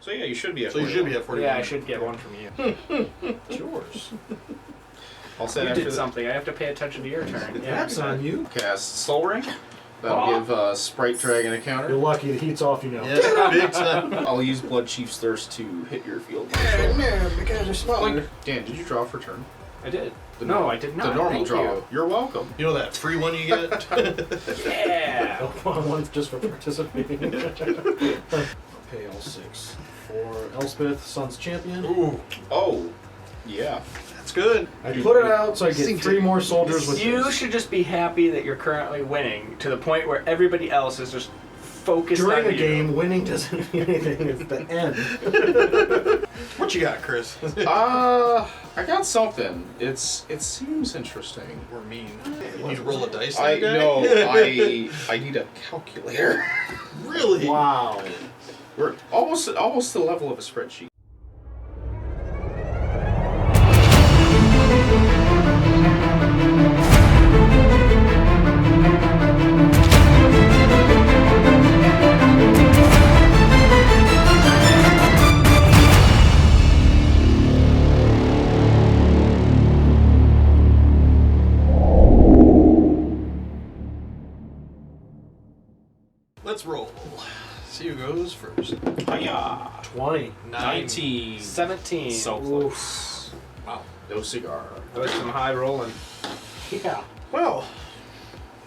So yeah, you should be at So 41. you should be at 41. Yeah, I should get one from you. It's yours. I'll say You after did something. I have to pay attention to your turn. Yeah, That's on you. Cast Soul Ring. That'll give Sprite Dragon a You're counter. lucky the heat's off, you know. Yeah, big time. I'll use Blood Chief's Thirst to hit your field. because you're smaller. Dan, did you draw for turn? I did. The No, nor- I did not. The normal Thank draw. you. You're welcome. You know that free one you get? Yeah. One just for participating. Pay all 6 for Elspeth, Sun's Champion. Ooh, Oh, yeah. that's good. I put it out so I get 3 more soldiers with You this. should just be happy that you're currently winning to the point where everybody else is just focused During on a you. game, winning doesn't mean anything. It's the end. What you got, Chris? I got something. It seems interesting. We're mean. You need to roll a dice I that day? know. I need a calculator. Really? Wow. We're almost to the level of a spreadsheet. Let's roll. See who goes first. Hiya! 20. 19. 17. So close. Wow. No cigar. That was some high rolling. Yeah. Well,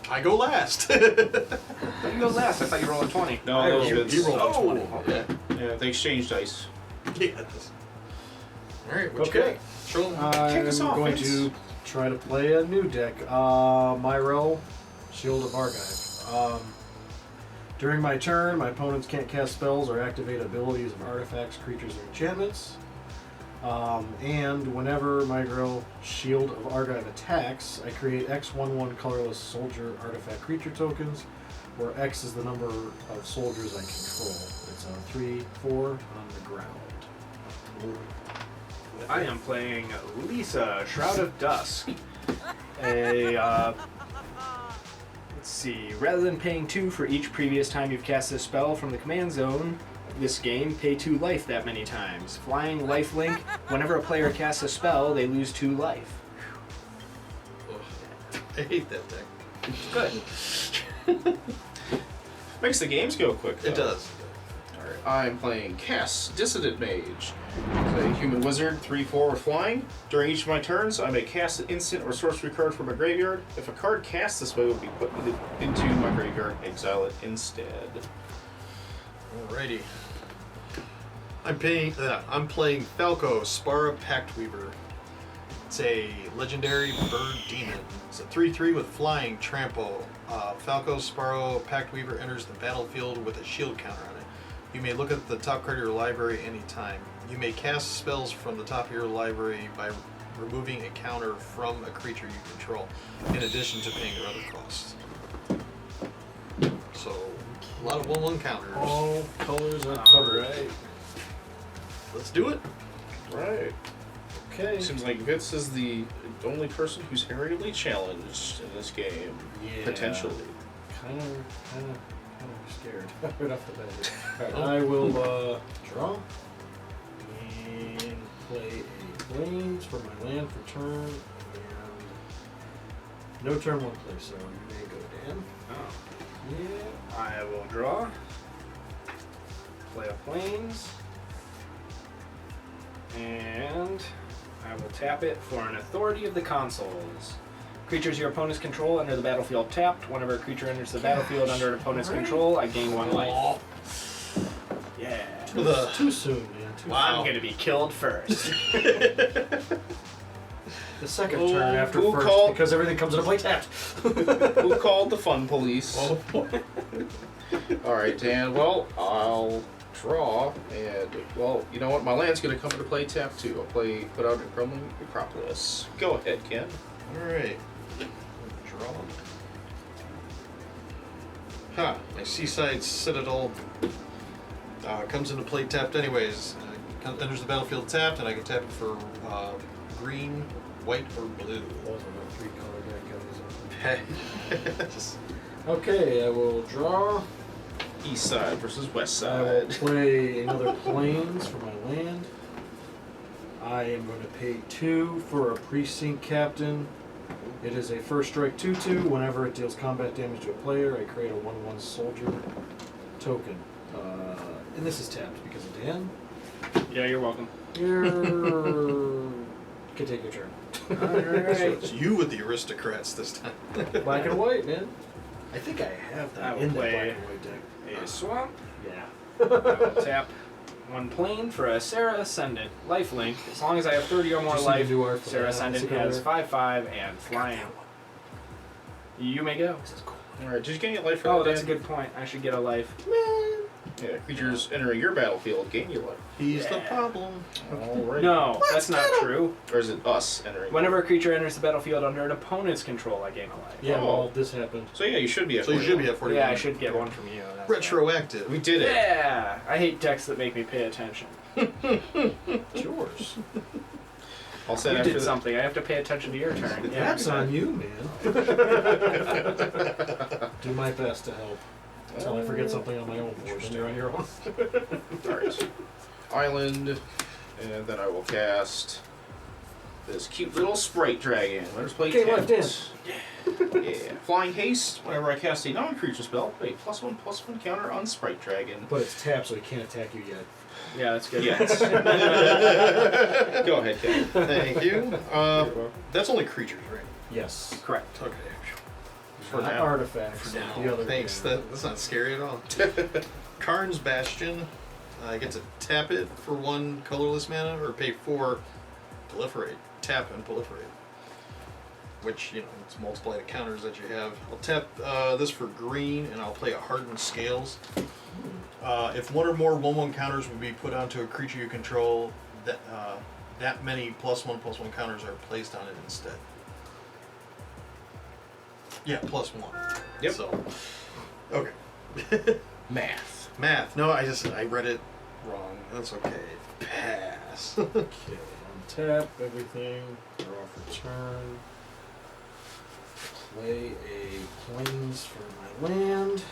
I go last. You go last. I thought you were rolling 20. No, You rolled a 20. Okay. Yeah, they exchange dice. Yes. All right, what Okay. you got? Show 'em. I'm us off, going Vince. to try to play a new deck. Myrel, Shield of Argive. During my turn, my opponents can't cast spells or activate abilities of artifacts, creatures, or enchantments. And whenever Myrel, Shield of Argive attacks, I create X/1/1 colorless soldier artifact creature tokens, where X is the number of soldiers I control. It's a 3/4 on the ground. I am playing Liesa, Shroud of Dusk. Let's see. Rather than paying 2 for each previous time you've cast a spell from the command zone, this game, pay 2 life that many times. Flying lifelink. Whenever a player casts a spell, they lose 2 life. I hate that deck. Good. Makes the games go quick. It though. does. Alright, I'm playing Kess, Dissident Mage. It's a human wizard, 3/4 with flying. During each of my turns, I may cast an instant or sorcery card from my graveyard. If a card cast this way will be put into my graveyard, exile it instead. Alrighty. I'm playing Falco, Spara Pact Weaver. It's a legendary bird demon. It's a 3/3 with flying trample. Falco, Sparo, Pact Weaver enters the battlefield with a shield counter on it. You may look at the top card of your library anytime. You may cast spells from the top of your library by removing a counter from a creature you control, in addition to paying your other costs. So, a lot of 1/1 counters. All colors are covered. Alright. Let's do it. Right. Okay. Seems like Vince is the only person who's aerially challenged in this game. Yeah. Potentially. Kind of scared right off the bat. Alright, I will draw and play a Plains for my land for turn, and no turn one place, so you may go, Dan. Oh. Yeah. I will draw. Play a Plains. And I will tap it for an Authority of the Consuls. Creatures your opponents control enter the battlefield tapped. Whenever a creature enters the battlefield under an opponent's control, I gain 1 life. Yeah. Too soon, man. Too I'm gonna be killed first. soon. The second turn after who first, called- because everything comes into play tapped. Who called the fun police? Oh boy. Alright, Dan. Well, I'll draw, and, well, you know what? My land's going to come into play tap too. I'll put out a Crumbling Necropolis. Go ahead, Ken. Alright. Draw. My Seaside Citadel comes into play tapped anyways. Enters the battlefield tapped, and I can tap it for green, white, or blue. Those are my 3-color deck. Just Okay, I will draw. East side versus west I will side. play another plains for my land. I am going to pay 2 for a precinct captain. It is a first strike 2/2. Whenever it deals combat damage to a player, I create a 1/1 soldier token. And this is tapped because of Dan. Yeah, you're welcome. You can take your turn. So Alright. it's you with the aristocrats this time. Black and white, man. I think I have I that will in the play black and white deck. A swamp. Yeah. I will tap 1 plane for a Sarah Ascendant lifelink. As long as I have 30 or more Just life, need to do our- Sarah Ascendant has 5/5 and flying. You may go. Alright, did you gain your life for Oh, that, that's a Dan? good point. I should get a life. Yeah, creatures entering your battlefield gain your life. He's the Yeah. problem. Alright. No, that's not true. Or is it us entering? Whenever a creature enters the battlefield under an opponent's control, I gain a life. Yeah, Oh. well, this happened. So yeah, you should be at So you should be 41. at 41. Yeah, I should get one from you. That's Retroactive. We did right. it. Yeah, I hate decks that make me pay attention. It's yours. I'll set You after did the- something. I have to pay attention to your turn. Yeah, That's good. on you, man. Do my best to help. Until I forget something on my own board, then you're on your own. Alright. Island, and then I will cast this cute little sprite dragon. Let us play Okay, tapped. left Yeah. Flying haste. Whenever I cast a non-creature spell, put a +1/+1 counter on sprite dragon. But it's tapped, so he can't attack you yet. Yeah, that's good. Yes. Go ahead, Ken. Thank you. That's only creatures, right? Yes. Correct. Okay. For now. artifacts. For now. The other Thanks. yeah. That's not scary at all. Karn's Bastion. I get to tap it for 1 colorless mana, or pay 4, proliferate. Tap and proliferate. Which, you know, it's multiply the counters that you have. I'll tap this for green, and I'll play a Hardened Scales. If 1 or more 1/1 counters would be put onto a creature you control, that many +1/+1 counters are placed on it instead. Yeah, +1. Yep. So, okay. Math. Math. No, I read it wrong. That's okay. Pass. Okay, untap everything. Draw for turn. Play a plains for my land.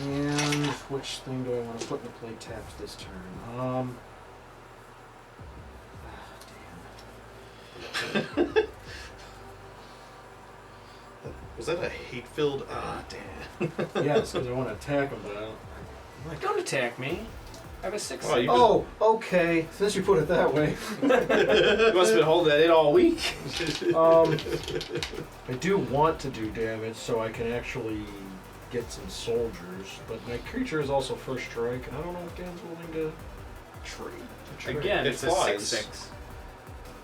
And which thing do I want to put in the play tapped this turn? Damn. Was that a hate-filled? Ah, damn. Yes, because I want to attack him, but I don't. Don't attack me. I have a 6. Oh, you- Oh, okay. Since you put it that way. You must have been holding that in all week. I do want to do damage so I can actually get some soldiers, but my creature is also first strike, and I don't know if Dan's willing to trade. Again, It it's flies. a 6/6.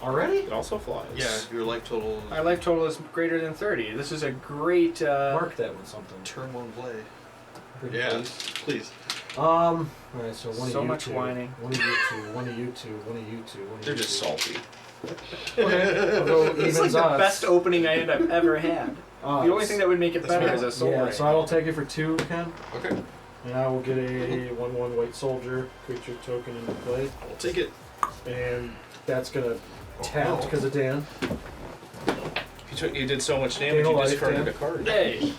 Already? It also flies. Yeah, your life total. My life total is greater than 30. This is a great. Mark that with something. Turn 1 play. Pretty Yeah, please. please. Alright, so one So of you much two. whining. One of you two, one of you two, one of you two, one of They're you just two. salty. Okay, I'll go It's like evens the odds. best opening I have ever had. Odds. The only thing that would make it That's better right. is a soul Yeah, ring. so I will take it for 2, Ken. Okay, And I will get a 1/1 white soldier creature token into play. I'll take it. And that's gonna tap no. because of Dan. You did so much damage, Gain a you life, discarded Dan. a card. Yay!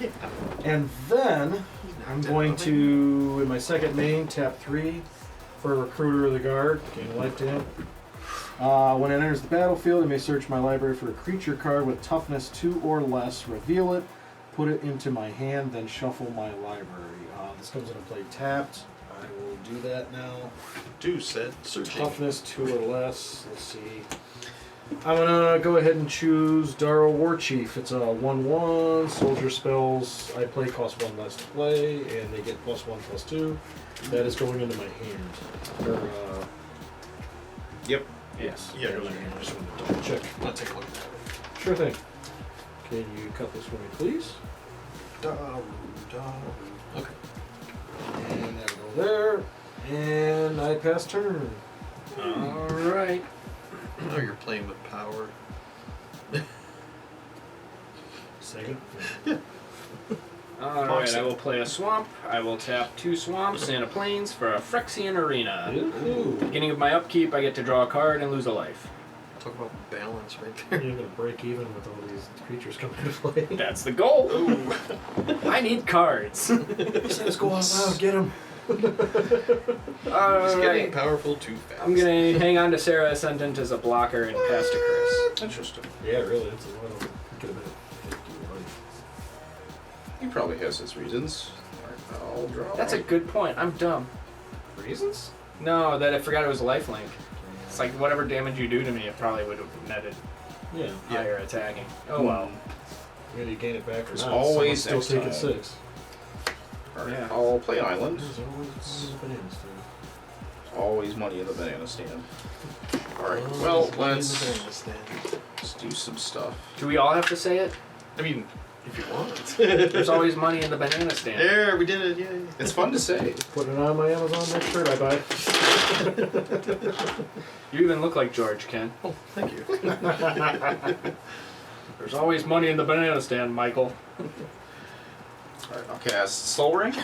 And then I'm going to, in my second main, tap 3 for a recruiter of the guard. Gain a life, Dan. When it enters the battlefield, I may search my library for a creature card with toughness 2 or less, reveal it, put it into my hand, then shuffle my library. This comes into play tapped. I will do that now. Do said searching. Toughness 2 or less. Let's see. I'm gonna go ahead and choose Darrow Warchief. It's a 1/1 soldier spells. I play cost 1 less to play, and they get +1/+2. That is going into my hand. Or, Yep. Yes. Yeah, into goes my in hand. here. Just wanted to double check. I'll take a look at that. Sure thing. Can you cut this for me, please? Okay. And that'll go there. And I pass turn. Alright. Now you're playing with power. Second. Alright, I will play a swamp. I will tap 2 swamps and a plains for a Phyrexian Arena. Ooh. Beginning of my upkeep, I get to draw a card and lose a life. Talk about balance right there. You're gonna break even with all these creatures coming into play. That's the goal. I need cards. Let's go out loud, get him. He's getting Alright. powerful too fast. I'm gonna hang on to Sarah Ascendant as a blocker and pass to Chris. Interesting. Yeah, really, it's a little. Could have been 50 life. He probably has his reasons. Alright, I'll draw. That's a good point. I'm dumb. Reasons? No, that I forgot it was a lifelink. It's like whatever damage you do to me, it probably would have netted Yeah. higher attacking. Oh well. Whether you gain it back or There's not, always someone's still next taking time. 6. Alright, Yeah. I'll play Island. There's always bananas too. Always money in the banana stand. Alright, well, let's do some stuff. Do we all have to say it? I mean, if you want. There's always money in the banana stand. There, we did it. Yay. It's fun to say. Putting it on my Amazon next shirt I buy. You even look like George, Ken. Oh, thank you. There's always money in the banana stand, Michael. Alright, I'll cast Soul Ring.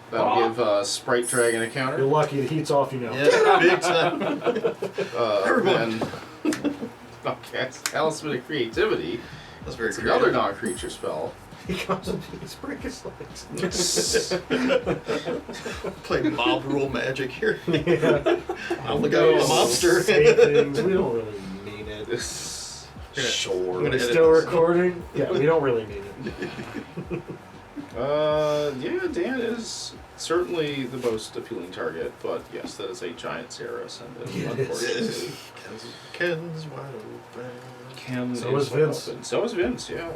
That'll give Sprite Dragon a counter. You're lucky the heat's off you now. Yeah, big time. Then I'll cast Talisman of Creativity. That's very It's creative. another non-creature spell. He comes and he's breaking his legs. Play mob rule magic here. Yeah. I'm the guy with the mobster. Say things. We don't really mean it. Sure. I'm gonna edit Still this. recording? Yeah, we don't really mean it. Yeah, Dan is certainly the most appealing target, but yes, that is a giant Sarah Ascendant, Yeah, it is. unfortunately. Ken's wide open. Ken So is wide Vince. open. So is Vince, yeah.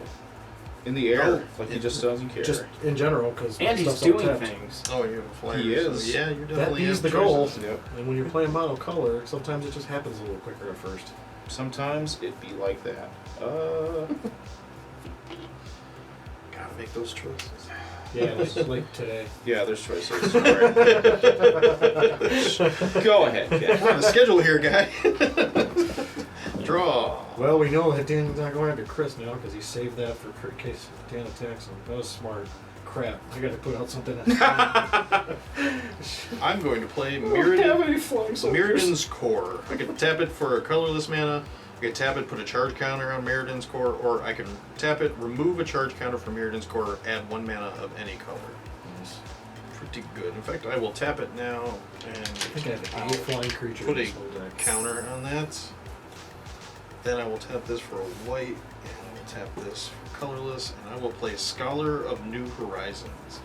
In the air, Oh, like he just doesn't care. Just in general, because And he's stuff's doing untapped. things. Oh, you have a flyer. He is. So, yeah, you That definitely is have the goal. choices. Yep. And when you're playing monocolor, sometimes it just happens a little quicker at first. Sometimes it be like that. Gotta make those choices. Yeah, it's like today. Yeah, there's choices. Alright. Go ahead, Ken. We're on a schedule here, guy. Draw. Well, we know that Dan's not going after Chris now because he saved that for in case Dan attacks him. That was smart. Crap, I got to put out something else. I'm going to play I don't have Myrden, any flying soldiers. Myrden's Core. I can tap it for a colorless mana. I can tap it, put a charge counter on Myrden's Core, or I can tap it, remove a charge counter from Myrden's Core, add 1 mana of any color. Nice. Pretty good. In fact, I will tap it now and I think I have I'll 8 flying creatures put in a this whole deck. counter on that. Then I will tap this for a white, and I will tap this for colorless, and I will play Scholar of New Horizons.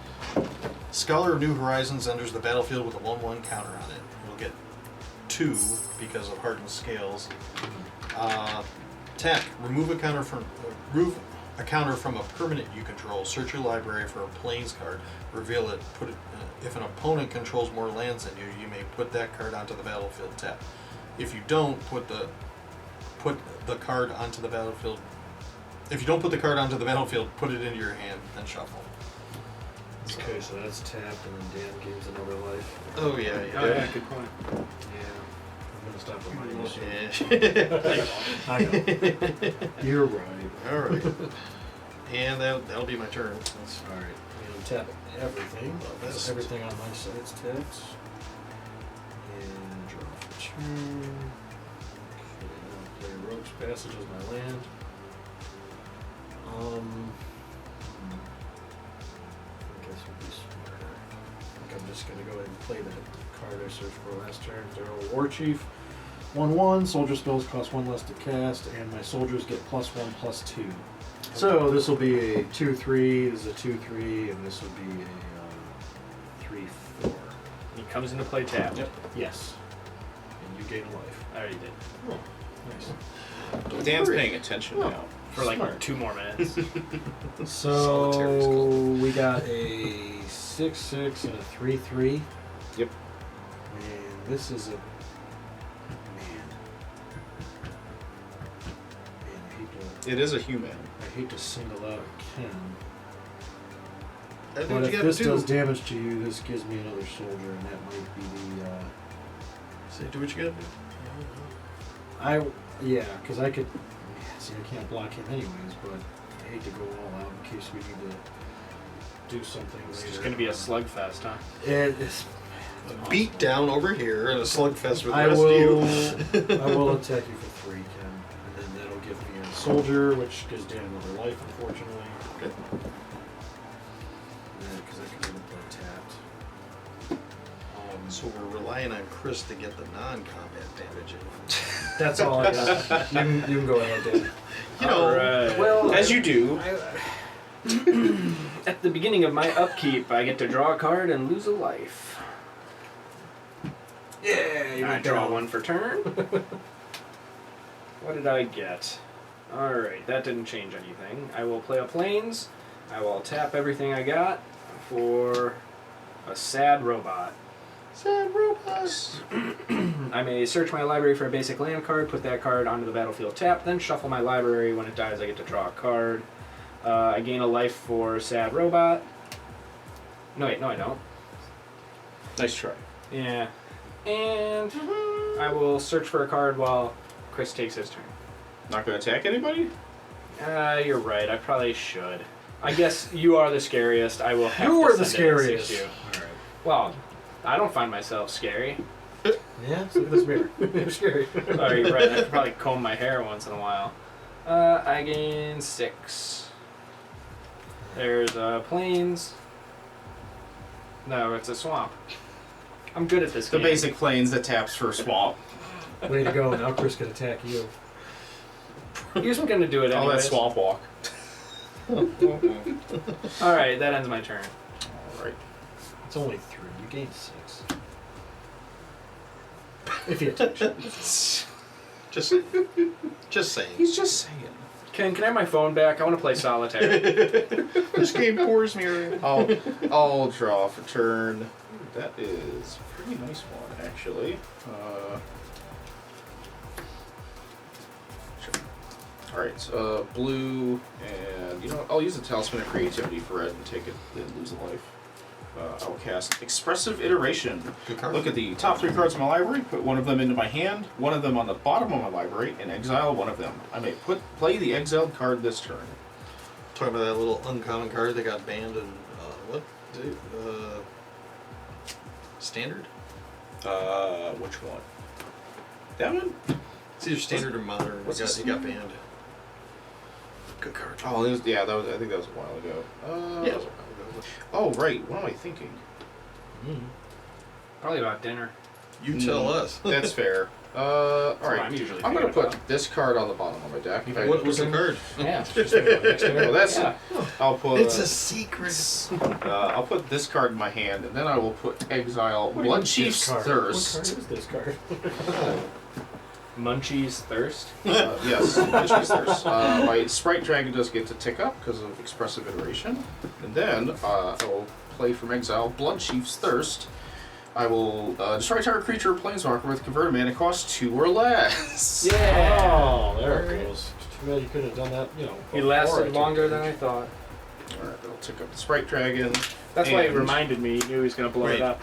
Scholar of New Horizons enters the battlefield with a 1/1 counter on it. You'll get 2 because of Hardened Scales. Tap. Remove a counter from a permanent you control. Search your library for a Plains card. Reveal it. Put it. If an opponent controls more lands than you, you may put that card onto the battlefield. Tap. If you don't put the card onto the battlefield. If you don't put the card onto the battlefield, put it into your hand, then shuffle. Okay, so that's tapped, and then Dan gains another life. Oh yeah, yeah. Oh yeah, good point. Yeah. I'm going to stop with my bullshit. Yeah. I know. You're right. All right. And that'll be my turn. That's Alright, and tap everything. Best. Everything on my side's tapped. And draw for turn. Okay, now play Rogue's Passage as my land. I guess would be smarter. I think I'm just gonna go ahead and play that card I searched for last turn. Zero War Chief. 1/1, soldier spells cost 1 less to cast, and my soldiers get +1/+2. So this will be a 2/3, this is a 2/3, and this will be a 3/4. He comes into play tapped. Yep. Yes. And you gain a life. I already did. Oh, nice. Dan's paying attention Oh. now. For like Smart. 2 more minutes. Solitaire is So called. we got a 6/6 and a 3/3. Yep. And this is a man. It is a human. I hate to single out Ken. I think But what if you this gotta does do. damage to you, this gives me another soldier, and that might be the. Say, do what you gotta do. Because I could. See, I can't block him anyways, but I hate to go all out in case we need to do something It's later. just gonna be a slugfest, huh? It is. A beat down over here and a slugfest with the I rest will. of you. I will attack you for 3, Ken. soldier, which gives Dan another life, unfortunately. Good. Because that could have been tapped. So we're relying on Chris to get the non-combat damage in. That's all I got. You can go ahead, Dan. You know, Alright. well, as you do, at the beginning of my upkeep, I get to draw a card and lose a life. Yeah, I draw one for turn. What did I get? Alright, that didn't change anything. I will play a Plains. I will tap everything I got for a sad robot. sad robots. I may search my library for a basic land card, put that card onto the battlefield tapped, then shuffle my library. When it dies, I get to draw a card. I gain a life for sad robot. No, wait, no, I don't. Nice try. Yeah. And I will search for a card while Chris takes his turn. Not going to attack anybody? You're right. I probably should. I guess you are the scariest. I will have You to are the send it and assist scariest. you. Alright. Well, I don't find myself scary. Yeah, so look at this mirror. You're scary. Oh, you're right. I should probably comb my hair once in a while. I gain 6. There's Plains. No, it's a swamp. I'm good at this The game. basic plains that taps for swamp. Way to go. Now Chris can attack you. He was going to do it All that anyways. swamp walk. Alright, that ends my turn. Alright. It's only 3. You gained 6. If you attack. Just saying. He's just saying. Can I have my phone back? I want to play solitaire. This game pours me. I'll draw for turn. That is a pretty nice one, actually. Sure. Alright, so blue, and you know what? I'll use the Talisman of Creativity for it and take it and lose a life. I'll cast Expressive Iteration. Good card. Look at the top 3 cards of my library, put one of them into my hand, one of them on the bottom of my library, and exile one of them. I may play the exiled card this turn. Talking about that little uncommon card that got banned in what? Standard? Which one? That one? It's either standard or modern. What's It the got banned. Good card. Oh, yeah, that was. I think that was a while ago. Yeah. it was a while ago. Oh, right. What am I thinking? Probably about dinner. You tell us. That's fair. All what right. I'm usually I'm gonna thinking put about. this card on the bottom of my deck. What was the card? Yeah. Well, that's. Yeah. I'll put. It's a secret. I'll put this card in my hand, and then I will put exile What do you Blood mean, Chief's this card? Thirst. What card is this card? Munchie's Thirst. Yes, Blood Chief's Thirst. My Sprite Dragon does get to tick up because of Expressive Iteration, and then I will play from exile Blood Chief's Thirst. I will destroy target creature or planeswalker with converted mana cost 2 or less. Yeah. Oh, there it goes. Too bad you could have done that, He before I lasted took longer than damage. I thought. Alright, I'll tick up the Sprite Dragon. That's why he And- reminded me. He knew he was going to blow Wait. it up.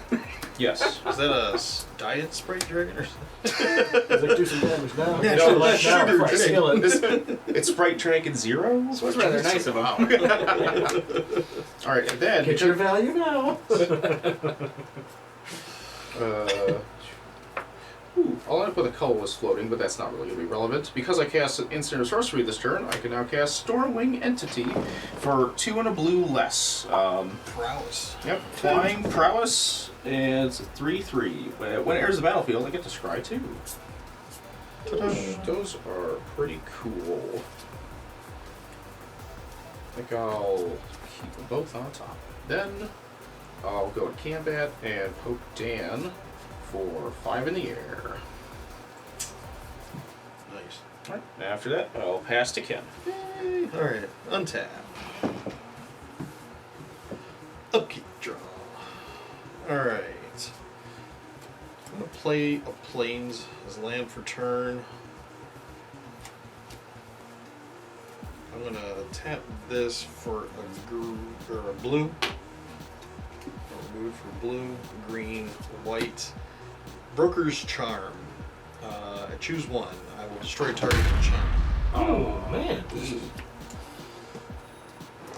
Yes. Is that a diet Sprite Dragon or something? He's like, do some damage now. Yeah, No, sugar- like now, sugar before I drink. steal it. It's Sprite Dragon 0? This was rather nice of him. Alright, and then. Get your value now. I'll end up with a colorless floating, but that's not really going to be relevant. Because I cast an instant or sorcery this turn, I can now cast Stormwing Entity for 2 and a blue less. Prowess. Yep, Flying Prowess is 3/3. When it enters the battlefield, I get to scry 2. Those are pretty cool. I think I'll keep them both on top. Then I'll go to Combat and poke Dan for 5 in the air. Nice. Alright, after that, I'll pass to Ken. Alright, untap. Upkeep draw. Alright. I'm gonna play a Plains as land for turn. I'm gonna tap this for a blue. Remove for blue, green, white. Broker's Charm. I choose one. I will destroy target enchantment. Oh, man.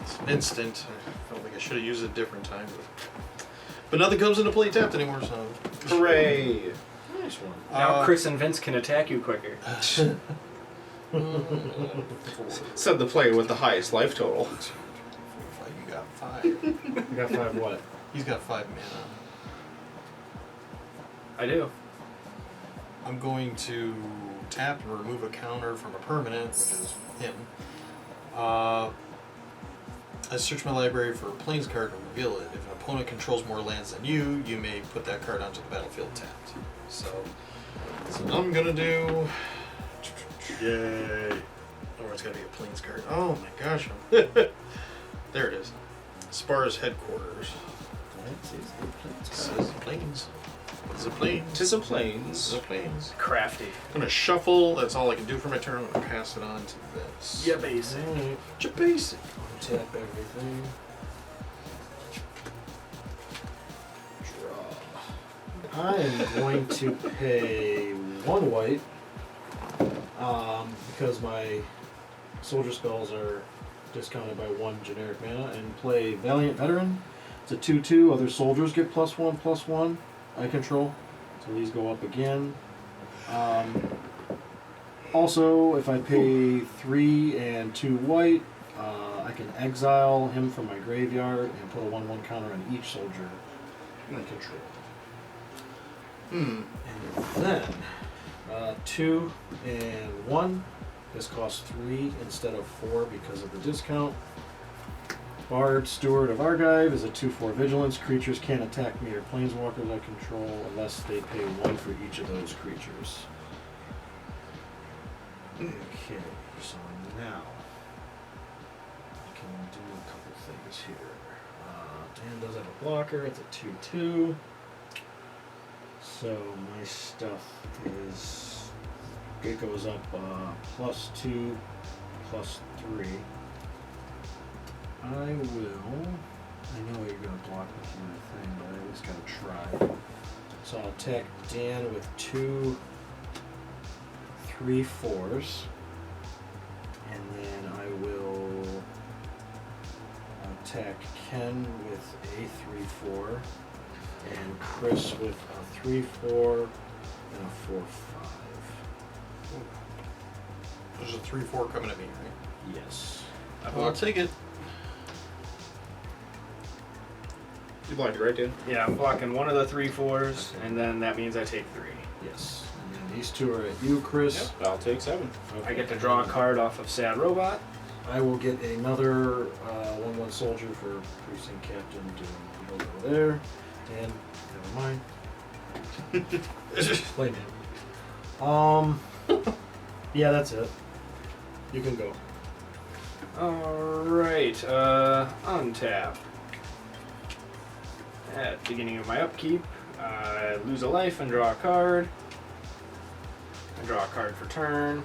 It's an instant. I felt like I should have used it a different time. But nothing comes into play tapped anymore, so. Hooray! Nice one. Now Chris and Vince can attack you quicker. Said the player with the highest life total. You got 5. You got 5 what? He's got 5 mana. I do. I'm going to tap and remove a counter from a permanent, which is him. I search my library for a plains card and reveal it. If an opponent controls more lands than you, you may put that card onto the battlefield tapped. So I'm gonna do. Yay! Oh, it's gotta be a plains card. Oh my gosh! There it is. Spar's headquarters. Says plains. It's a plains. Tis a plains. It's a plains. Crafty. I'm gonna shuffle. That's all I can do for my turn. I'm gonna pass it on to this. Yeah, basic. Alright. Ja basic. Tap everything. Draw. I am going to pay 1 white because my soldier spells are discounted by 1 generic mana, and play Valiant Veteran. It's a 2/2. Other soldiers get +1/+1. I control, so these go up again. Also, if I pay 3 and 2 white, I can exile him from my graveyard and put a 1/1 counter on each soldier I control. And then 2 and 1. This costs 3 instead of 4 because of the discount. Bard, Steward of Argive is a 2/4 vigilance. Creatures can't attack me or planeswalkers I control unless they pay 1 for each of those creatures. Okay, so now I can do a couple things here. Dan does have a blocker. It's a 2/2. So my stuff is, it goes up +2, +3. I know you're going to block with your thing, but I at least got to try. So I'll attack Dan with 2 3/4s, and then I will attack Ken with a 3/4, and Chris with a 3/4 and a 4/5. There's a 3/4 coming at me, right? Yes. I'll take it. You blocked it, right, Dan? Yeah, I'm blocking one of the 3/4s, and then that means I take 3. Yes. And then these 2 are at you, Chris. Yep, I'll take 7. Okay. I get to draw a card off of Sad Robot. I will get another 1/1 soldier for precinct captain to build over there. And never mind. Play man. Yeah, that's it. You can go. Alright, untap. At the beginning of my upkeep, I lose a life and draw a card. I draw a card for turn.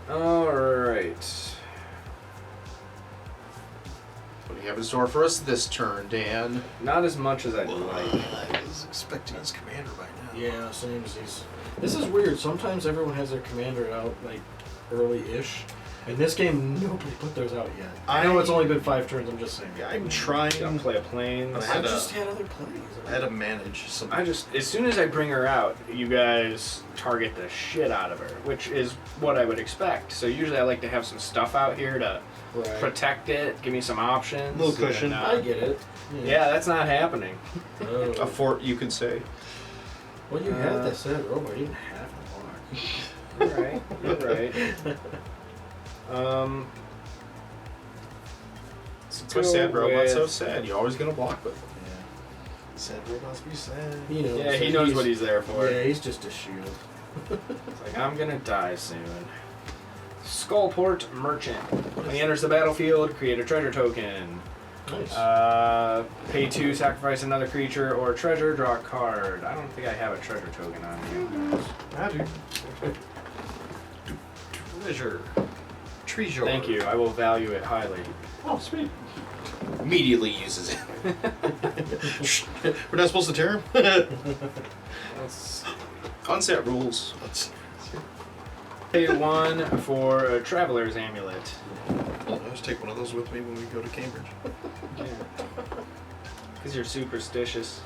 Alright. What do you have in store for us this turn, Dan? Not as much as I'd like. I was expecting his commander by now. Yeah, same as these. This is weird. Sometimes everyone has their commander out like early-ish. In this game, nobody put theirs out yet. I know it's only been 5 turns. I'm just saying. Yeah, I'm trying. I'll play a planes. I had just had other plays. I had to manage some. As soon as I bring her out, you guys target the shit out of her, which is what I would expect. So usually I like to have some stuff out here to protect it, give me some options. Little cushion. And, I get it. yeah, that's not happening. Oh. A fort, you could say. Well, you had that said, Robot. You didn't have to block. You're right. You're right. What's sad, robot? So sad. You're always gonna block with them. Yeah. Sad robots be sad. He knows. Yeah, he knows what he's there for. Yeah, he's just a shield. It's like, I'm gonna die soon. Skullport Merchant. When he enters the battlefield, create a treasure token. Nice. Pay 2, sacrifice another creature or treasure, draw a card. I don't think I have a treasure token on me. I do. Treasure. Treasure. Thank you. I will value it highly. Oh, sweet. Immediately uses it. We're not supposed to tear him? Let's Unset rules. Let's. pay 1 for a Traveler's Amulet. I'll just take one of those with me when we go to Cambridge. Because you're superstitious.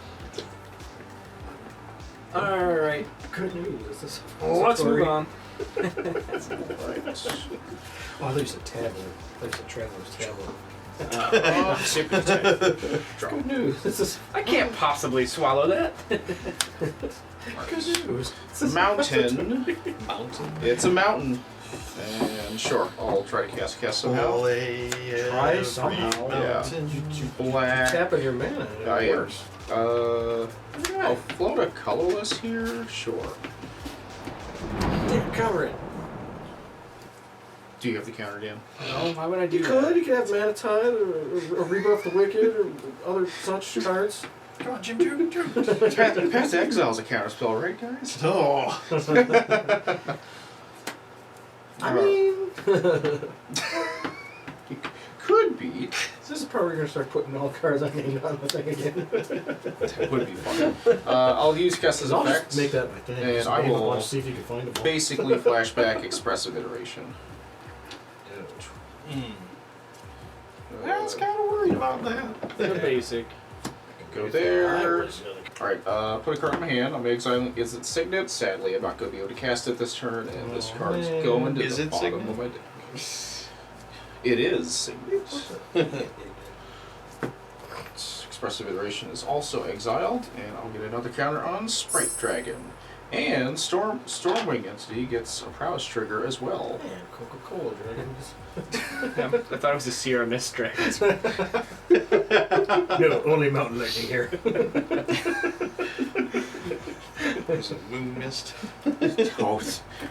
Alright. Good news. Is this Let's move on. Right. Oh, there's a tablet. There's a traveler's tablet. Super tech. Good news. This is I can't possibly swallow that. good news. Mountain. Mountain. It's a mountain. And sure, I'll try to cast somehow. Try somehow. Mountain. Black. Tapping your mana. And I it am. works. I'll float a colorless here. Sure. Damn, cover it. Do you have the counter, Dan? No, why would I do You that? could. You could have Mana Tide or Rebuff the Wicked or other such cards. Come on, Jim. Path to Exile is a counter spell, right, guys? Oh. I mean, Could be. this is probably going to start putting all cards I named on the thing again. That would be fun. I'll use Kess's I'll effect. just make that my thing. And Just I name a will bunch, see if you can find them. Basically, flashback expressive iteration. I was kind of worried about that. The basic. Go there. Alright, put a card in my hand. I'm exiling. Is it Signet? Sadly, I'm not going to be able to cast it this turn, and this Oh, card's man. going to Is the it bottom Signet? of my deck. It is Signet. Expressive iteration is also exiled, and I'll get another counter on Sprite Dragon. And Stormwing Entity gets a prowess trigger as well. Man, Coca-Cola dragons. I thought it was a Sierra Mist Dragon. No, only Mountain Lightning here. There's a moon mist. Oh,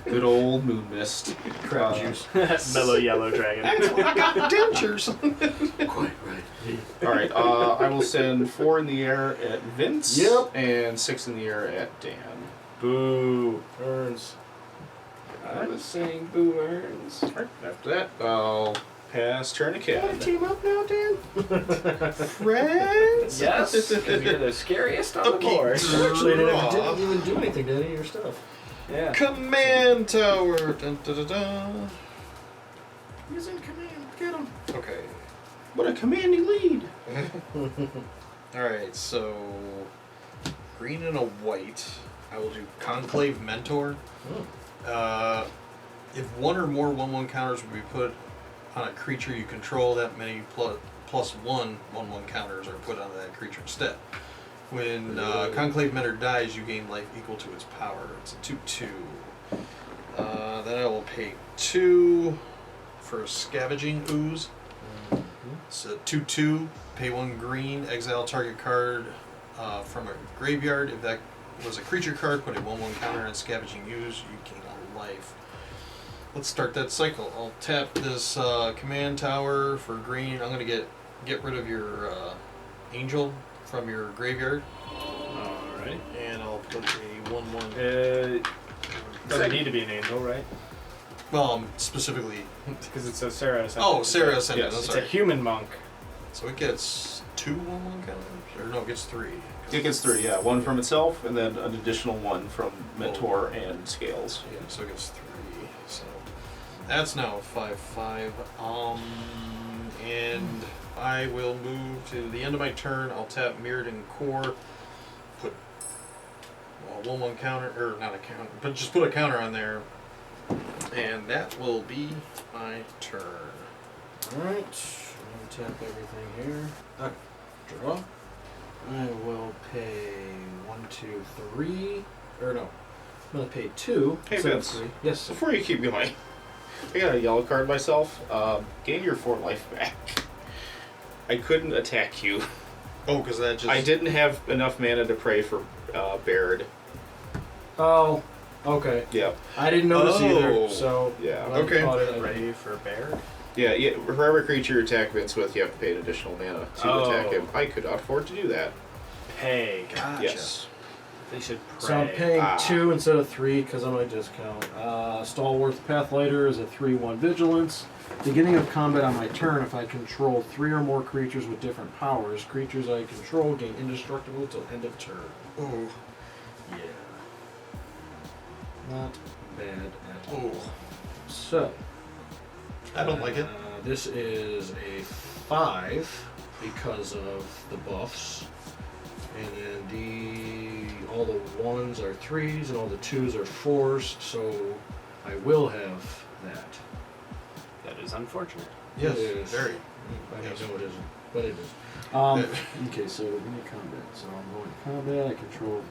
good old Moon Mist. Crab juice. Mellow Yellow Dragon. I got dentures. Quite right. Alright, I will send 4 in the air at Vince. Yep. And 6 in the air at Dan. Boo. Burns. I was saying boo earns. Alright, after that, I'll pass turn to Cat. Team up now, Dan? Friends? Yes, because you're the scariest on the Okay. board. Actually, Aw. didn't even do anything to any of your stuff. Yeah. Command tower. Dun, dun, dun, dun. He's in command. Get him. Okay. What a commanding lead! Alright, so green and a white. I will do Conclave Mentor. If one or more 1/1 counters will be put on a creature you control, that many plus 1/1 counters are put on that creature instead. When Conclave Mentor dies, you gain life equal to its power. It's a 2/2. Then I will pay 2 for a Scavenging Ooze. It's a 2/2. Pay 1 green. Exile target card from a graveyard. If that was a creature card, put a 1/1 counter on Scavenging Ooze. You gain a life. Let's start that cycle. I'll tap this command tower for green. I'm gonna get rid of your angel from your graveyard, Alright. and I'll put a 1/1. Doesn't need to be an angel, right? Well, specifically. Because it's a Sarah Ascendant. Oh, Sarah Ascendant. Yes, I'm It's sorry. a human monk. So it gets 2 1/1 counters, or no, it gets 3. It gets 3, yeah. 1 from itself, and then an additional 1 from Mentor and Scales. Yeah, so it gets 3. So that's now 5/5. And I will move to the end of my turn. I'll tap Mirrodin Core. Put 1/1 counter, or not a counter, but just put a counter on there. And that will be my turn. Alright. I'm going to tap everything here. Draw. I will pay 1, 2, 3. Or no. I'm going to pay 2. Hey, instead of Vince. 3. Yes. Before you keep going, I got a yellow card myself. Gain your 4 life back. I couldn't attack you. Oh, because that just. I didn't have enough mana to pray for Baird. Oh. Okay. Yeah. I didn't notice Oh. either. So. Yeah. when I Okay. caught it, I- Ready for bear? Yeah, for every creature you attack Vince with, you have to pay an additional mana to attack him. I could not afford to do that. Pay. Gotcha. Yes. They should pray. So I'm paying Ah. 2 instead of 3 because of my discount. Stalwart Pathlighter is a 3/1 Vigilance. Beginning of combat on my turn, if I control 3 or more creatures with different powers, creatures I control gain indestructible till end of turn. Oh. Yeah. Not bad at all. Oh. So. I don't like it. This is a 5 because of the buffs. And then the all the 1s are 3s, and all the 2s are 4s, so I will have that. That is unfortunate. Yes, It is. very. I Yes. know it isn't, but it is. Okay, so give me combat. So I'm going to combat. I control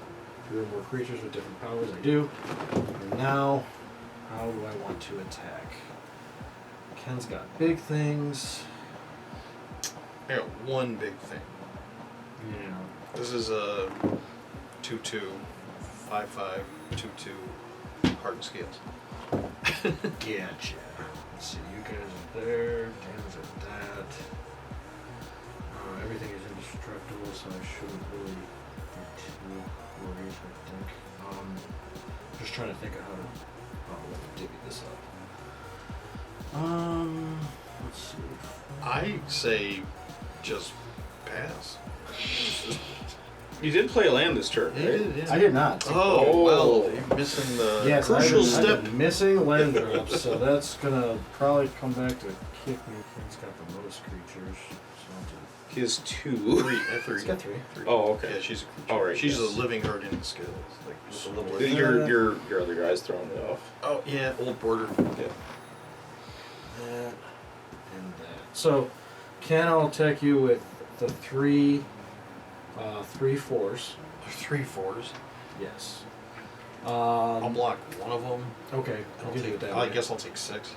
3 or more creatures with different powers. I do. And now, how do I want to attack? Ken's got big things. I got one big thing. Yeah. This is a 2/2, 5/5, 2/2 hardened scales. Gotcha. Let's see, you guys are there, Dan's at that. Everything is indestructible, so I shouldn't really be too worried, I think. Just trying to think of how to divvy this up. Let's see. I say just pass. You did play a land this turn, right? Yeah. I did not. Oh, well, you're missing the Yes, crucial I've step. been missing land drops, so that's gonna probably come back to kick me. Ken's got the most creatures, so I'll do. He has 2. Three. He's got 3. Oh, okay. Yeah, she's a creature. All right, She's yes. a living guardian skill. Like just a little. Your other guy's throwing it off. Oh yeah, old border. Yeah. That and that. So, Ken, I'll attack you with the 3 4s. 3 4s. Yes. I'll block one of them. Okay, I'll give you that. I way. guess I'll take 6.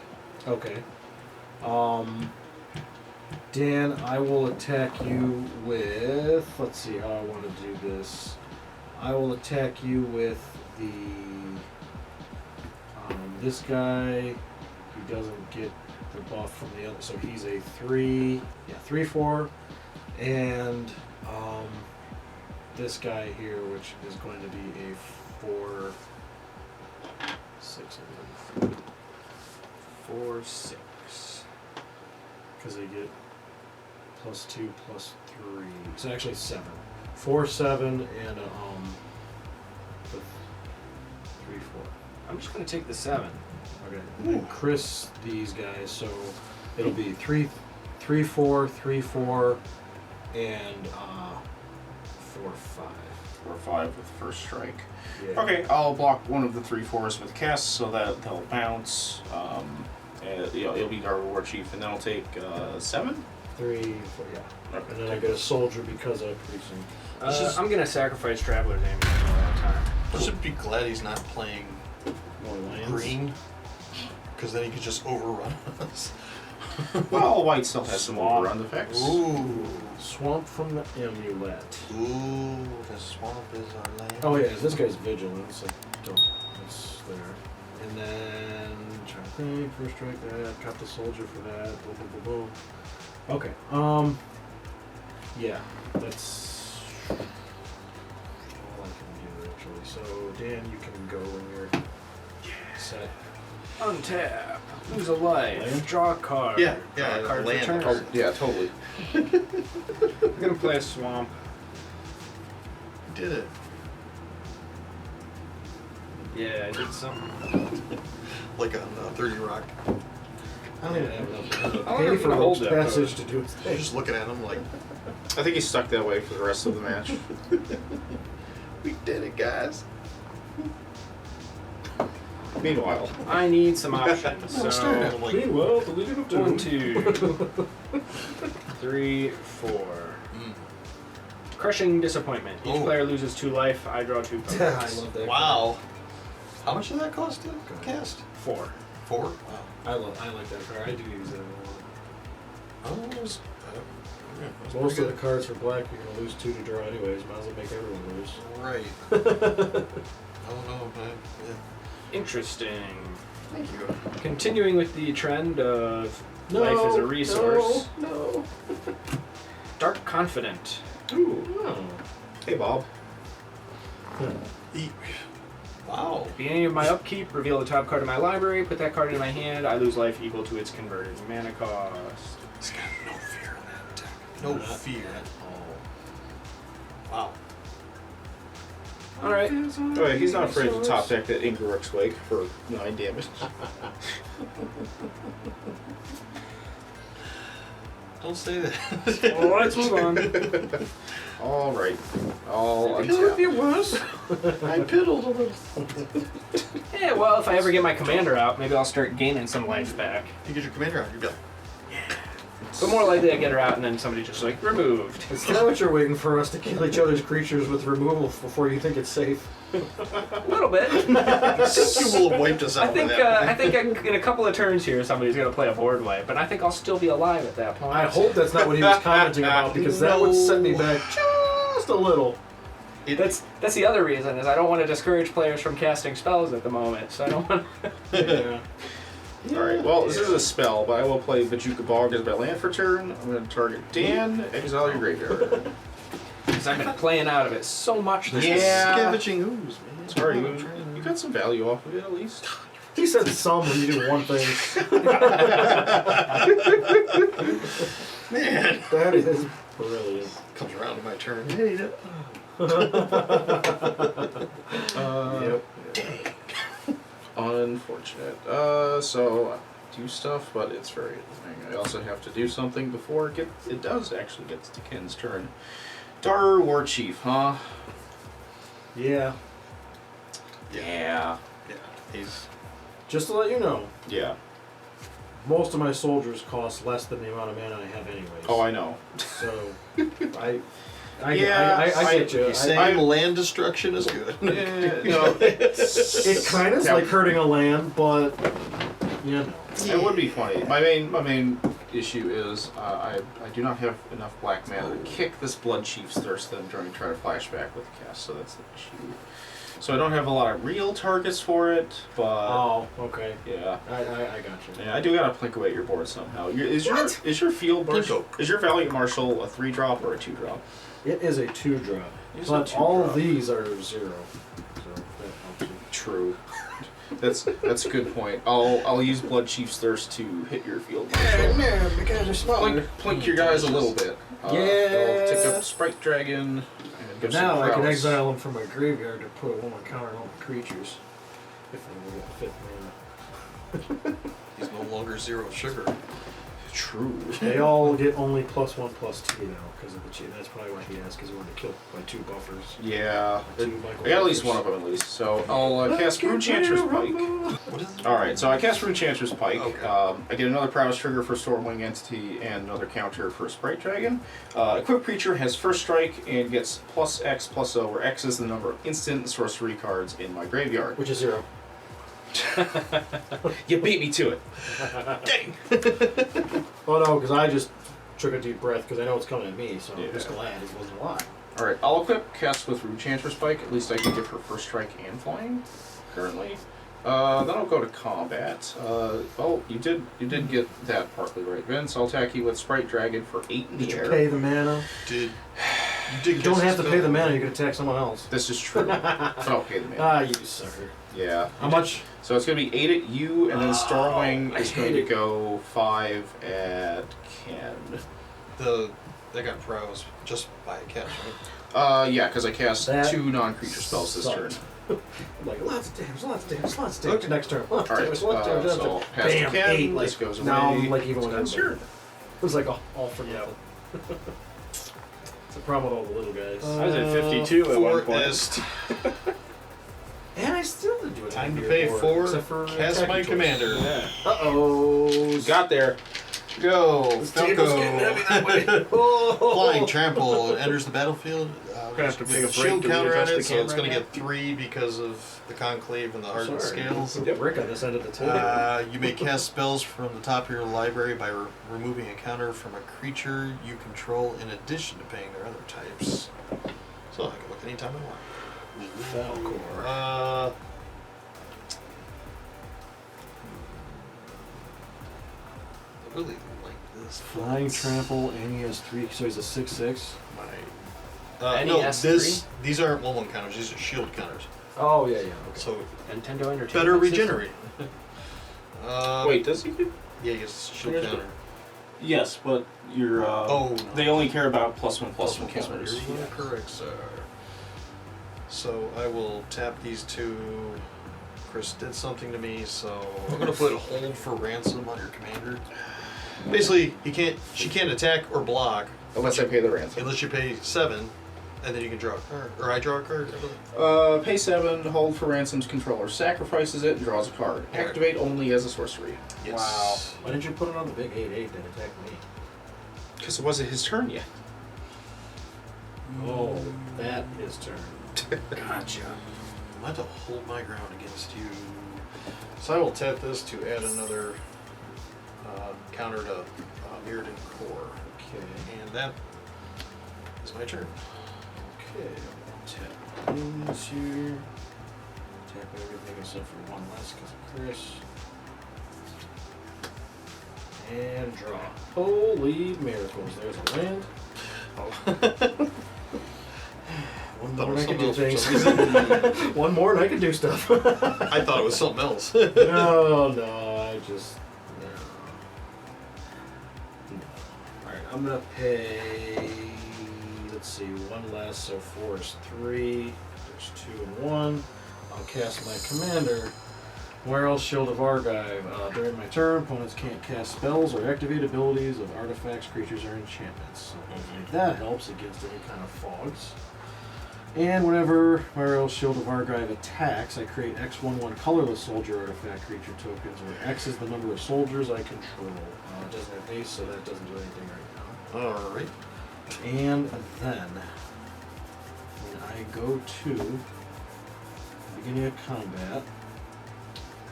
Okay. Dan, I will attack you with. Let's see how I want to do this. I will attack you with the. This guy. He doesn't get the buff from the other, so he's a 3. Yeah, 3/4, and this guy here, which is going to be a 4. 6. 4, 6. Because they get +2, +3. It's actually 7. 4, 7, and the 3, 4. I'm just gonna take the 7. Okay. And then Chris these guys, so it'll be 3, 3, 4, 3, 4, and 4, 5. 4 5 with first strike. Yeah. Okay, I'll block one of the 3 4s with Kess so that they'll bounce. And it'll be our war chief, and then I'll take 7. 3, 4, yeah. Okay. And then I get a soldier because of precinct. I'm gonna sacrifice Traveler's Ammunition all that time. I should be glad he's not playing More lands. green, because then he could just overrun us. Well, white still has some Swamp. overrun effects. Ooh. Swamp from the amulet. Ooh, the swamp is our land. Oh yeah, this guy's vigilant, so don't. It's there. And then trying to think. First strike that. Got the soldier for that. Boom, boom, boom, boom. Okay. Yeah, that's all I can do actually. So Dan, you can go when you're set. Untap. Lose a life. Land? Draw a card. Yeah, Draw yeah, a card land. for turn. Oh, yeah, totally. I'm gonna play a swamp. You did it. Yeah, I did something. Like on 30 Rock. I don't even have enough How long pay are we for gonna hold Rogue's that Passage to do its You're thing. just looking at him like, I think he's stuck that way for the rest of the match. we did it, guys. Meanwhile, I need some options. I'm staring at him like, Meanwhile, the Legion of 1, Doom. 2, 3, 4. mm. Crushing Disappointment. Each Oh. player loses 2 life. I draw 2 I cards. love that. Wow. How much did that cost to ahead. cast? 4. 4? Wow. I like that card. I do use that a lot. Oh, it was, yeah, it was Most pretty of the cards for black, you're gonna lose 2 to draw anyways. Might as well make everyone lose. good. Right. Oh no, man. Yeah. Interesting. Thank you. Continuing with the trend of life as a resource. No. Dark Confident. ooh, No. hey Bob. Wow. Beginning of my upkeep, reveal the top card of my library, put that card into my hand, I lose life equal to its converted mana cost. He's got no fear in that deck. No Not fear. at all. Wow. Alright. Oh, yeah, he's not afraid to top deck that Ingaruk's Wake for 9 damage. Don't say that. Well, let's move on. All right. All It would be untap. worse. I piddled a little. Yeah, well, if I ever get my commander out, maybe I'll start gaining some life back. You get your commander out, you'll be like, But more likely I get her out and then somebody just like, removed. Is that what you're waiting for us to kill each other's creatures with removal before you think it's safe? A little bit. I think you will have wiped us out I think by that point. in a couple of turns here somebody's gonna play a board wipe, but I think I'll still be alive at that point. I hope that's not what he was commenting about, because that would set me back just a little. That's the other reason is I don't want to discourage players from casting spells at the moment, so I don't want. Yeah. All right. Well, this is a spell, but I will play Bajuka Bog as my land for turn. I'm going to target Dan. Exile your graveyard. Because I've been playing out of it so much this Yeah. Scavenging ooze, man. Sorry, you got some value off of it at least. He said some when you do one thing. Man. That is brilliant. Comes around to my turn. Yep. Unfortunate. So do stuff, but it's very annoying. I also have to do something before it does actually get to Ken's turn. Dar War Chief, huh? Yeah. Yeah. Yeah, he's... Just to let you know, Yeah. most of my soldiers cost less than the amount of mana I have anyways. Oh, I know. So, I Yeah, get you. He's saying land destruction is good. Yeah, no, It kind of is like hurting a land, but you know. it would be funny. My main issue is I do not have enough black mana to kick this Blood Chief's Thirst that I'm trying to flashback with the cast, so that's the issue. So I don't have a lot of real targets for it, but Oh, okay. yeah. I got you. Yeah, I do gotta plink away your board somehow. Is your field marshal, Plinko. is your Valiant Marshal a 3-drop or a 2-drop? It is a 2-drop, It's a but all 2-drop. of these are 0. So that helps you. True. That's a good point. I'll use Blood Chief's Thirst to hit your field marshal. man, because they're Plink your guys a little bit. Yeah. I'll take up Sprite Dragon and go some Now I can prowess. exile them from my graveyard to put a 1 counter on all the creatures. If I get the 5th mana. He's no longer 0 sugar. True. They all get only +1/+2 now because of the cheat. That's probably why he asked, because he wanted to kill by 2 buffers. Yeah. Two I Michael got at least buffers. one of them at least. So I'll cast Rune Chanter's Pike. What is it? Alright, so I cast Rune Chanter's Pike. Okay. I get another prowess trigger for Stormwing Entity and another counter for Sprite Dragon. Equipped creature has first strike and gets +X/+0, where X is the number of instant sorcery cards in my graveyard. Which is 0. You beat me to it. Dang. Oh no, because I just took a deep breath because I know it's coming at me, so Yeah. I'm just glad it wasn't a lot. Alright, I'll equip Kess with Rune Chanter's Pike. At least I can give her first strike and flying currently. Then I'll go to combat. Oh, you did get that partly right, Vince. I'll attack you with Sprite Dragon for 8 in the Did you air. pay the mana? You You don't have to pay the mana, you can attack someone else. This is true. But I'll pay the mana. Ah, you sucker. Yeah. How much? So it's going to be 8 at you, and then Stormwing I is going hate to it. go 5 at Ken. They got prowess just by a catch, right? Yeah, because I cast That 2 non-creature spells this turn. sucked. Like, lots of damage, lots of damage, lots of damage. Okay. Next turn. Lots of Alright, damage, lots of damage, lots so of I'll damage. pass to Bam, Ken. 8. This Like, goes away. now I'm like even with Ken's that. turn. It was like all for nothing. It's the problem with all the little guys. I was at 52 at one point. Forest. And I still did do it. Time to pay 4. Except for Cast attacking my choice. commander. Yeah. Uh-oh. Got there. Go. This table's getting heavy that way. Oh. Flying trample enters the battlefield. Gonna have to take a break shield to counter on readjust it, the so it's camera going to again. get 3 because of the conclave and the hardened scales. Get Rick on this end of the table. You may cast spells from the top of your library by removing a counter from a creature you control in addition to paying their other types. So I can look anytime I want. Falco. I really like this. Flying trample, and he has 3, so he's a 6/6. No, NES3? these aren't 1/1 counters. These are shield counters. Oh yeah, yeah. Okay. So Nintendo Entertainment better System. regenerate. Wait, does he? Yeah, yes, shield Here's counter. Yes, but you're. Oh, no. They only care about +1/+1 counters. You are correct, sir. So I will tap these 2. Chris did something to me, so I'm gonna put hold for ransom on your commander. Basically, she can't attack or block Unless I pay the ransom. unless you pay 7, and then you can draw a card. Or I draw a card. I believe. Pay 7, hold for ransom's controller, sacrifices it, and draws a card. Activate only as a sorcery. Yes. Wow. Why didn't you put it on the big 8/8 that attacked me? Because it wasn't his turn yet. Oh, that is turn. Gotcha. I have to hold my ground against you. So I will tap this to add another counter to Mirrored Core. Okay. And that is my turn. Okay. Tap these here. Tap everything except for one less because of Chris. And draw. Holy miracles. There's a land. Oh. One Thought it more was and I can do something else things. for some reason. One more and I can do stuff. I thought it was something else. No, I just no. Alright, I'm gonna pay, let's see, one less, so 4 is 3. There's 2 and 1. I'll cast my commander, Myrel, Shield of Argive. During my turn, opponents can't cast spells or activate abilities of artifacts, creatures, or enchantments. So hopefully that helps against any kind of fogs. And whenever Myrel, Shield of Argive attacks, I create X/1/1 colorless soldier artifact creature tokens, where X is the number of soldiers I control. It doesn't have haste, so that doesn't do anything right Alright. now. And then, when I go to the beginning of combat,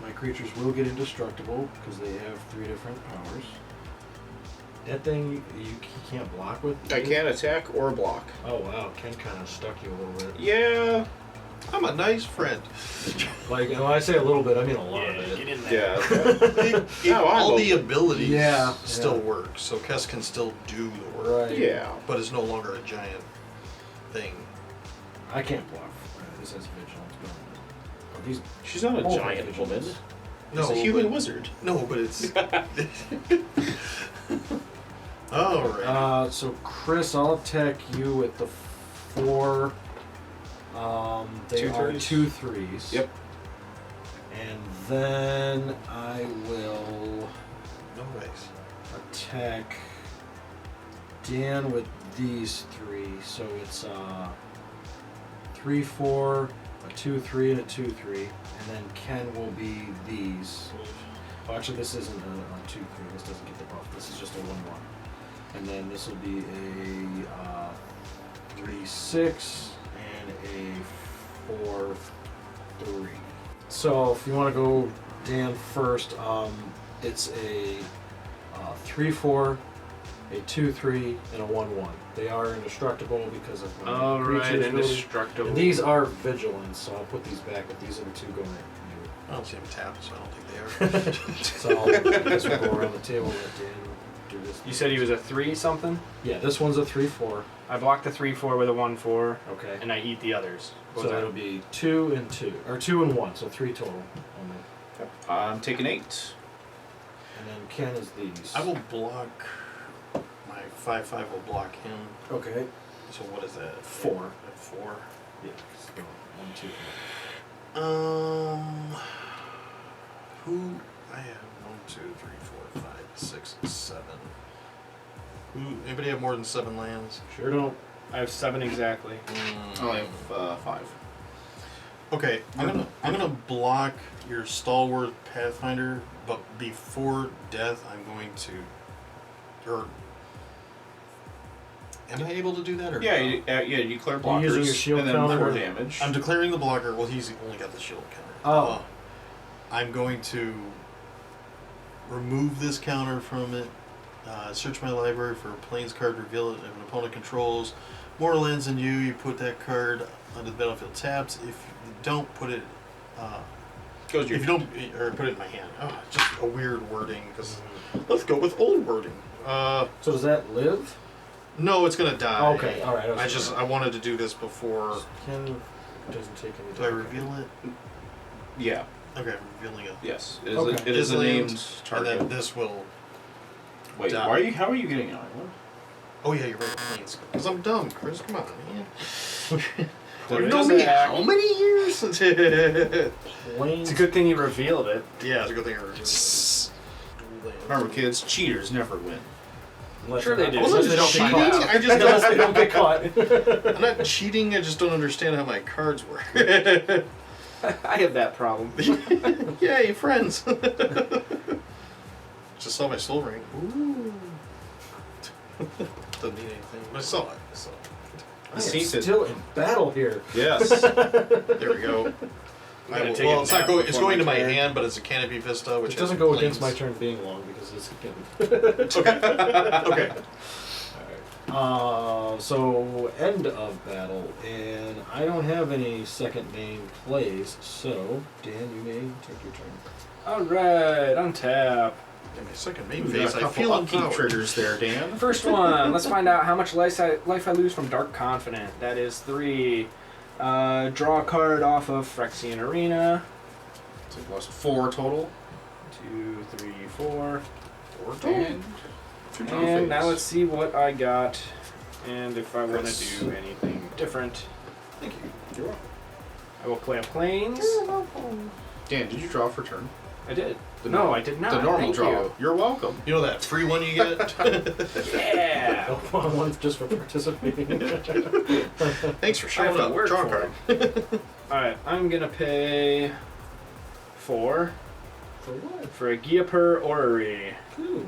my creatures will get indestructible because they have 3 different powers. That thing you can't block with? I can't attack or block. Oh wow, Ken kind of stuck you a little bit. Yeah. I'm a nice friend. Like, when I say a little bit, I mean a lot of Yeah, it. get in there. Yeah. No, I'm All the open. abilities Yeah, still yeah. work, so Kess can still do the work. Right. Yeah. But it's no longer a giant thing. I can't block. This has vigilance. But these She's not a both have giant woman. vigilance. She's a human wizard. No, but it's. Alright. So Chris, I'll attack you with the 4. They 2 are threes? 2 3s. Yep. And then I will No dice. attack Dan with these 3. So it's 3 4, a 2 3, and a 2 3. And then Ken will be these. Oh, actually, this isn't a 2 3. This doesn't get the buff. This is just a 1 1. And then this will be a 3 6 and a 4 3. So if you want to go Dan first, it's a 3 4, a 2 3, and a 1 1. They are indestructible because of my All right, creatures ability. indestructible. And these are vigilance, so I'll put these back. But these are the 2 going at I don't see them tapped, so I don't think they are. you. So I guess we'll go around the table and let Dan do this. You said he was a 3 something? Yeah, this one's a 3 4. I blocked the 3/4 with a 1/4, Okay. and I eat the others. What So was it'll that? be 2 and 2, or 2 and 1, so 3 total. Only. I'm taking 8. And then Ken is these. I will block. My 5/5 will block him. Okay. So what is that? 4. At 4. Yeah. So 1, 2, 3. Who? I have 1, 2, 3, 4, 5, 6, 7. Who? Anybody have more than 7 lands? Sure don't. I have 7 exactly. I only have 5. Okay, I'm gonna block your stalwart Pathfinder, but before death, I'm going to. Or am I able to do that? Or Yeah, no? you declare You're using blockers your shield and then counter? 4 damage. I'm declaring the blocker. Well, he's only got the shield counter. Oh. I'm going to remove this counter from it. Search my library for a plains card, reveal it if an opponent controls more lands than you. You put that card onto the battlefield tapped. If you don't, put it. Goes to your If you don't, or put it in my hand. Oh, just a weird wording. Because let's go with old wording. So does that live? No, it's gonna die. Okay, all right. I wanted to do this before. Ken doesn't take any. Do I reveal it? Yeah. Okay, I'm revealing it. Yes. It is. Okay. It is a named And target. then this will. Wait. die. Why are you? How are you getting an island? Oh yeah, you're right. Plains. Because I'm dumb, Chris. Come on, man. What You does know me that- how many years? It's a good thing you revealed it. Yeah, it's a good thing I revealed Remember, kids, cheaters never win. Unless Sure they do. Unless they don't cheating. get caught. I just Unless they don't get caught. I'm not cheating. I just don't understand how my cards work. I have that problem. Yay, friends! Just saw my soul ring. Ooh. Doesn't need anything, but I saw it. So I am See, still in battle here. Yes. there we go. gotta take Well, a it's not nap going. It's before going to my my turn. hand, but it's a Canopy Vista, which It doesn't has go against my planes. turn being long because it's again. Okay. So end of battle, and I don't have any second main plays. So Dan, you may take your turn. Alright, untap. In my second main We've got phase, a I couple feel upkeep empowered. triggers there, Dan. First one, let's find out how much life I lose from Dark Confident. That is 3. Draw a card off of Phyrexian Arena. So you've lost 4 total. 2, 3, 4. And And now let's see what I got and if I want Chris. to do anything different. Thank you. You're welcome. I will play a Plains. Dan, did you draw for turn? I did. The No, nor- I did not. The normal Thank draw. you. You're welcome. You know that free one you get? Yeah. One just for participating. Thanks for I showing have to up. work Draw a for card. it. Alright, I'm gonna pay 4 For what? for a Giapur Orrery. Ooh.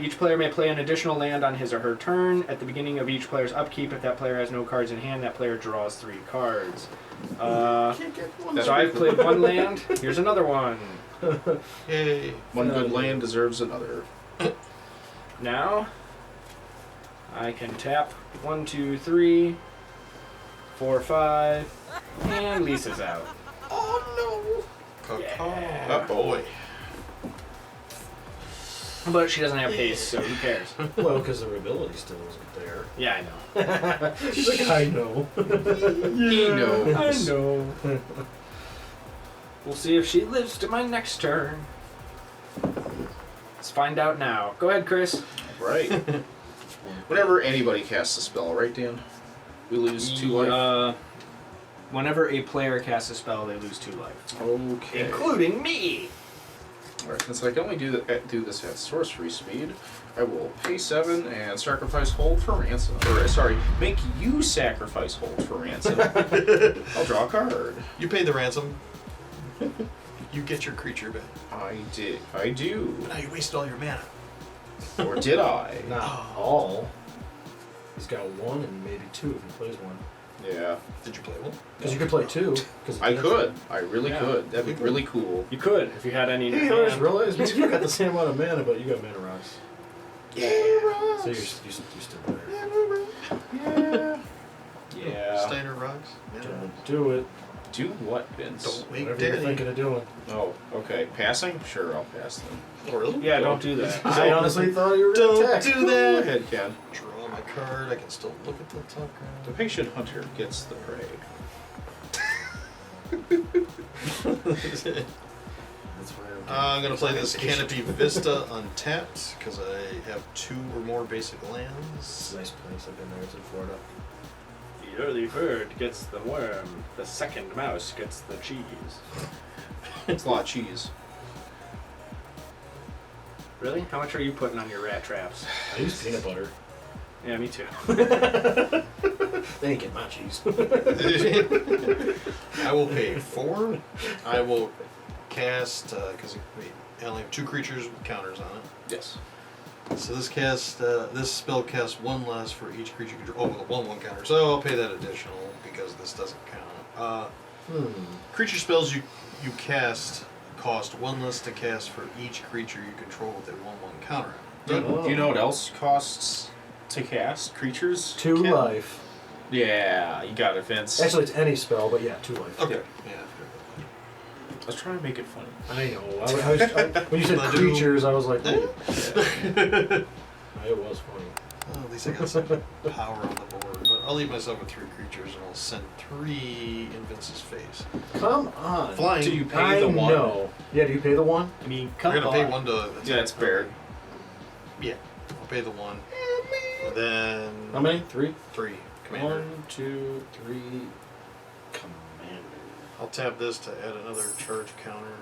Each player may play an additional land on his or her turn. At the beginning of each player's upkeep, if that player has no cards in hand, that player draws 3 cards. Can't get one. So I've played 1 land. Here's another one. Yay. One good land deserves another. Now, I can tap 1, 2, 3, 4, 5, and Liesa's out. Oh no. Yeah. Oh boy. But she doesn't have haste, so who cares? Well, because her ability still isn't there. Yeah, I know. She's like, I know. He knows. I know. We'll see if she lives to my next turn. Let's find out now. Go ahead, Chris. Right. Whenever anybody casts a spell, right, Dan? We lose 2 life. Whenever a player casts a spell, they lose 2 life. Okay. Including me! Alright, since I can only do this at sorcery speed, I will pay 7 and sacrifice hold for ransom. Or, sorry, make you sacrifice hold for ransom. I'll draw a card. You paid the ransom. You get your creature back. I do. But now you wasted all your mana. Or did I? Not all. He's got 1 and maybe 2 if he plays 1. Yeah. Did you play one? Because you could play 2. I could. I really Yeah. could. That'd be really cool. You could, if you had any in Hey, your I just hand. realized you got the same amount of mana, but you got mana rocks. Yeah. So you're still better. Yeah. Steiner rocks? Yeah. Don't do it. Do what, Vince? Don't wake Whatever you're daddy. thinking of doing. Oh, okay. Passing? Sure, I'll pass them. Oh, really? Yeah, don't do that. I honestly thought you were going to Don't attack. do Go that. ahead, Ken. Draw my card. I can still look at the top The card. patient hunter gets the prey. That's why I'm going to play this Canopy Vista untapped because I have 2 or more basic lands. It's a nice place. I've been there. It's in Florida. The early bird gets the worm. The second mouse gets the cheese. It's a lot of cheese. Really? How much are you putting on your rat traps? I use peanut butter. Yeah, me too. They ain't get my cheese. I will pay 4. I will cast, because I only have 2 creatures with counters on it. Yes. So this spell casts 1 less for each creature you control. Oh, with a 1/1 counter. So I'll pay that additional because this doesn't count. Creature spells you cast cost 1 less to cast for each creature you control with a 1/1 counter. Do you know what else costs to cast creatures? 2 Ken. life. Yeah, you got it, Vince. Actually, it's any spell, but yeah, 2 life. Okay. Yeah. I was trying to make it funny. I know. When you said Badoo. creatures, I was like, Yeah. wait. It was funny. Well, at least I got some power on the board. But I'll leave myself with 3 creatures and I'll send 3 in Vince's face. Come on. Flying. Do you pay I the 1? know. Yeah, do you pay the 1? I mean, We're come gonna on. pay 1 to. Yeah, it's Baird. Yeah, I'll pay the 1. Then. How many? 3? 3. Commander. 1, 2, 3. Commander. I'll tap this to add another charge counter.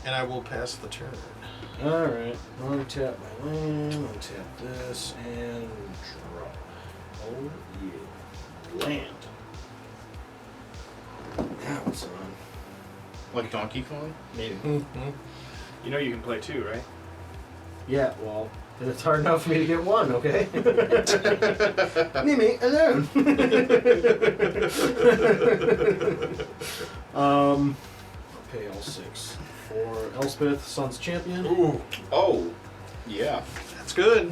And I will pass the turn. Alright, untap my land, untap this, and draw. Oh, yeah. Land. Now it's on. Like Donkey Kong? Maybe. You know you can play 2, right? Yeah, well, then it's hard enough for me to get one, okay? Leave me alone. I'll pay all 6 for Elspeth, Sun's Champion. Ooh, Oh, yeah. that's good.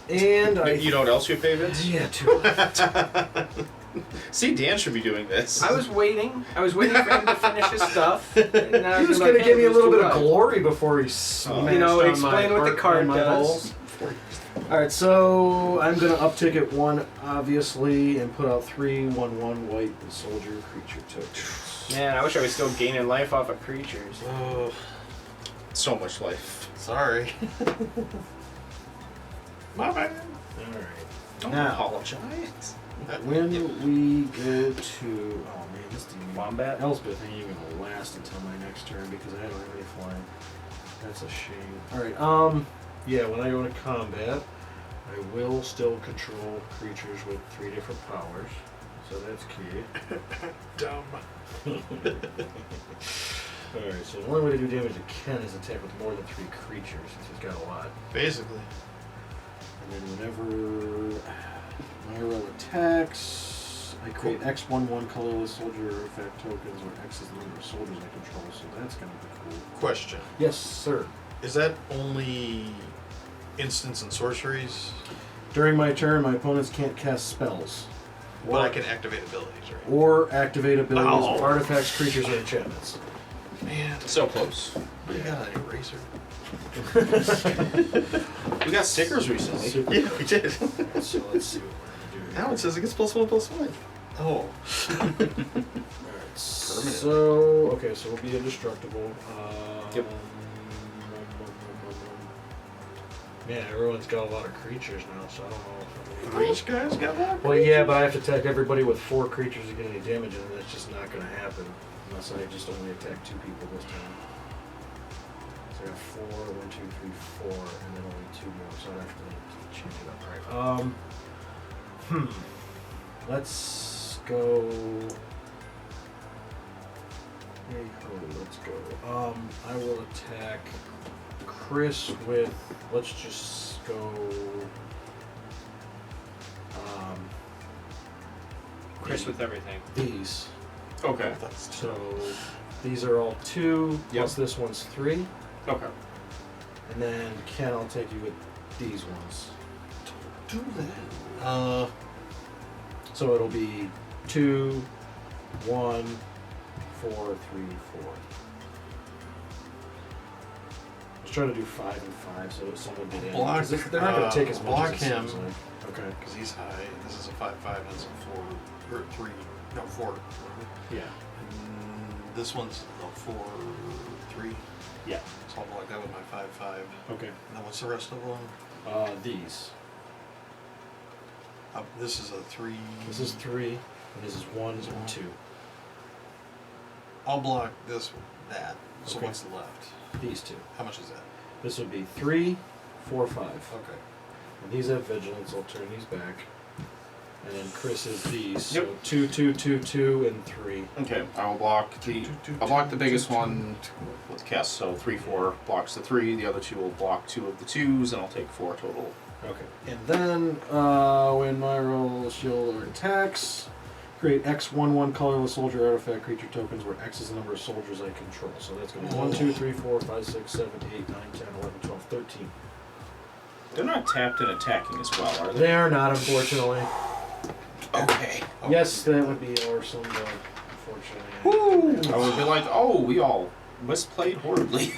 And You know what else you pay, Vince? Yeah, 2. See, Dan should be doing this. I was waiting for him to finish his stuff. And He was going to give me a little bit of glory before he smashed You know, on explain my what the card my does. balls. Alright, so I'm going to uptick it 1, obviously, and put out 3 1/1 white soldier creature tokens. Man, I wish I was still gaining life off of creatures. Oh, So much life. sorry. My bad. Alright. Don't Now, apologize. when we go to... Oh man, this demon... Wombat? Elspeth ain't even going to last until my next turn because I don't have any flying. That's a shame. Alright, yeah, when I go to combat, I will still control creatures with 3 different powers. So that's key. Dumb. Alright, so the only way to do damage to Ken is attack with more than 3 creatures, since he's got a lot. Basically. And then whenever Myrel attacks, I create X 1/1 colorless soldier artifact tokens, where X is the number of soldiers I control, so that's gonna be cool. Question. Yes, sir. Is that only instants and sorceries? During my turn, my opponents can't cast spells. But I can activate abilities, right? Or activate abilities Oh. of artifacts, creatures, or enchantments. Man, So close. you got an eraser. We got stickers recently. Super Yeah, we did. So let's see what we're gonna do. Now it says it gets +1/+1. Oh. Alright, so okay, so we'll be indestructible. Yep. Man, everyone's got a lot of creatures now, so I don't know if I'm These guys got one? Well, yeah, but I have to attack everybody with 4 creatures to get any damage, and that's just not going to happen unless I just only attack 2 people this time. So I got 4, 1, 2, 3, 4, and then only 2 more, so I have to change it up. Right. Let's go. Hey ho, let's go. I will attack Chris with. Let's just go. Chris with everything. These. Okay. So these are all 2, Yep. plus this one's 3. Okay. And then Ken, I'll take you with these ones. Do that. So it'll be 2, 1, 4, 3, 4. I was trying to do 5 and 5 so that someone did it. Block, They're not going to take as much block as it him. seems like. Okay. Because he's high. This is a 5/5 and it's a 4 or 3. No, 4. Yeah. And this one's a 4/3. Yeah. So I'll block that with my 5/5. Okay. And then what's the rest of them? These. This is a 3. This is 3, and this is 1 and 2. I'll block this, that. So Okay. what's left? These 2. How much is that? This would be 3, 4, 5. Okay. And these have vigilance. I'll turn these back. And then Chris is these. Yep. So 2, 2, 2, 2, and 3. Okay. I'll block the biggest one with Kess. So 3, 4 blocks the 3. The other 2 will block 2 of the 2s, and I'll take 4 total. Okay. And then when Myrel shield attacks, create X 1/1 colorless soldier artifact creature tokens where X is the number of soldiers I control. So that's going to be 1, 2, 3, 4, 5, 6, 7, 8, 9, 10, 11, 12, 13. They're not tapped and attacking as well, are they? They are not, unfortunately. Okay. Yes, that would be awesome, but unfortunately. I would be like, oh, we all misplayed horribly.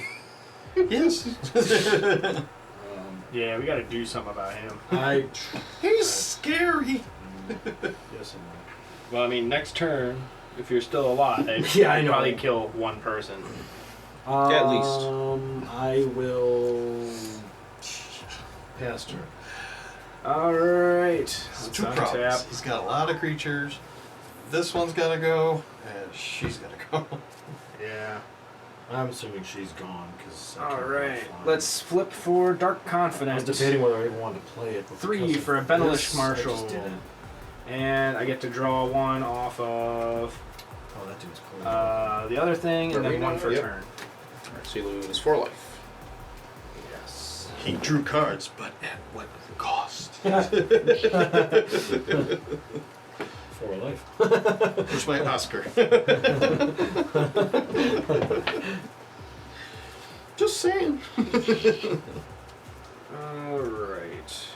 Yes. Yeah, we got to do something about him. He's scary. Yes and Well, I mean, next turn, if you're still alive, Yeah, I you'd know. probably kill one person. no. At least. I will pass turn. All right. There's Let's 2 untap. problems. He's got a lot of creatures. This one's got to go, and she's got to go. Yeah. I'm assuming she's gone because. Alright, let's flip for Dark I was Confidence. debating whether I even wanted to play it. But 3 because of for a Benelish this, Marshal. I just didn't. And I get to draw 1 off of Oh, that dude's cool. the other thing, and then Arena, 1 for yep. turn. Alright, so you lose 4 life. Yes. He drew cards, but at what cost? For life. Where's my Oscar? Just saying. Alright.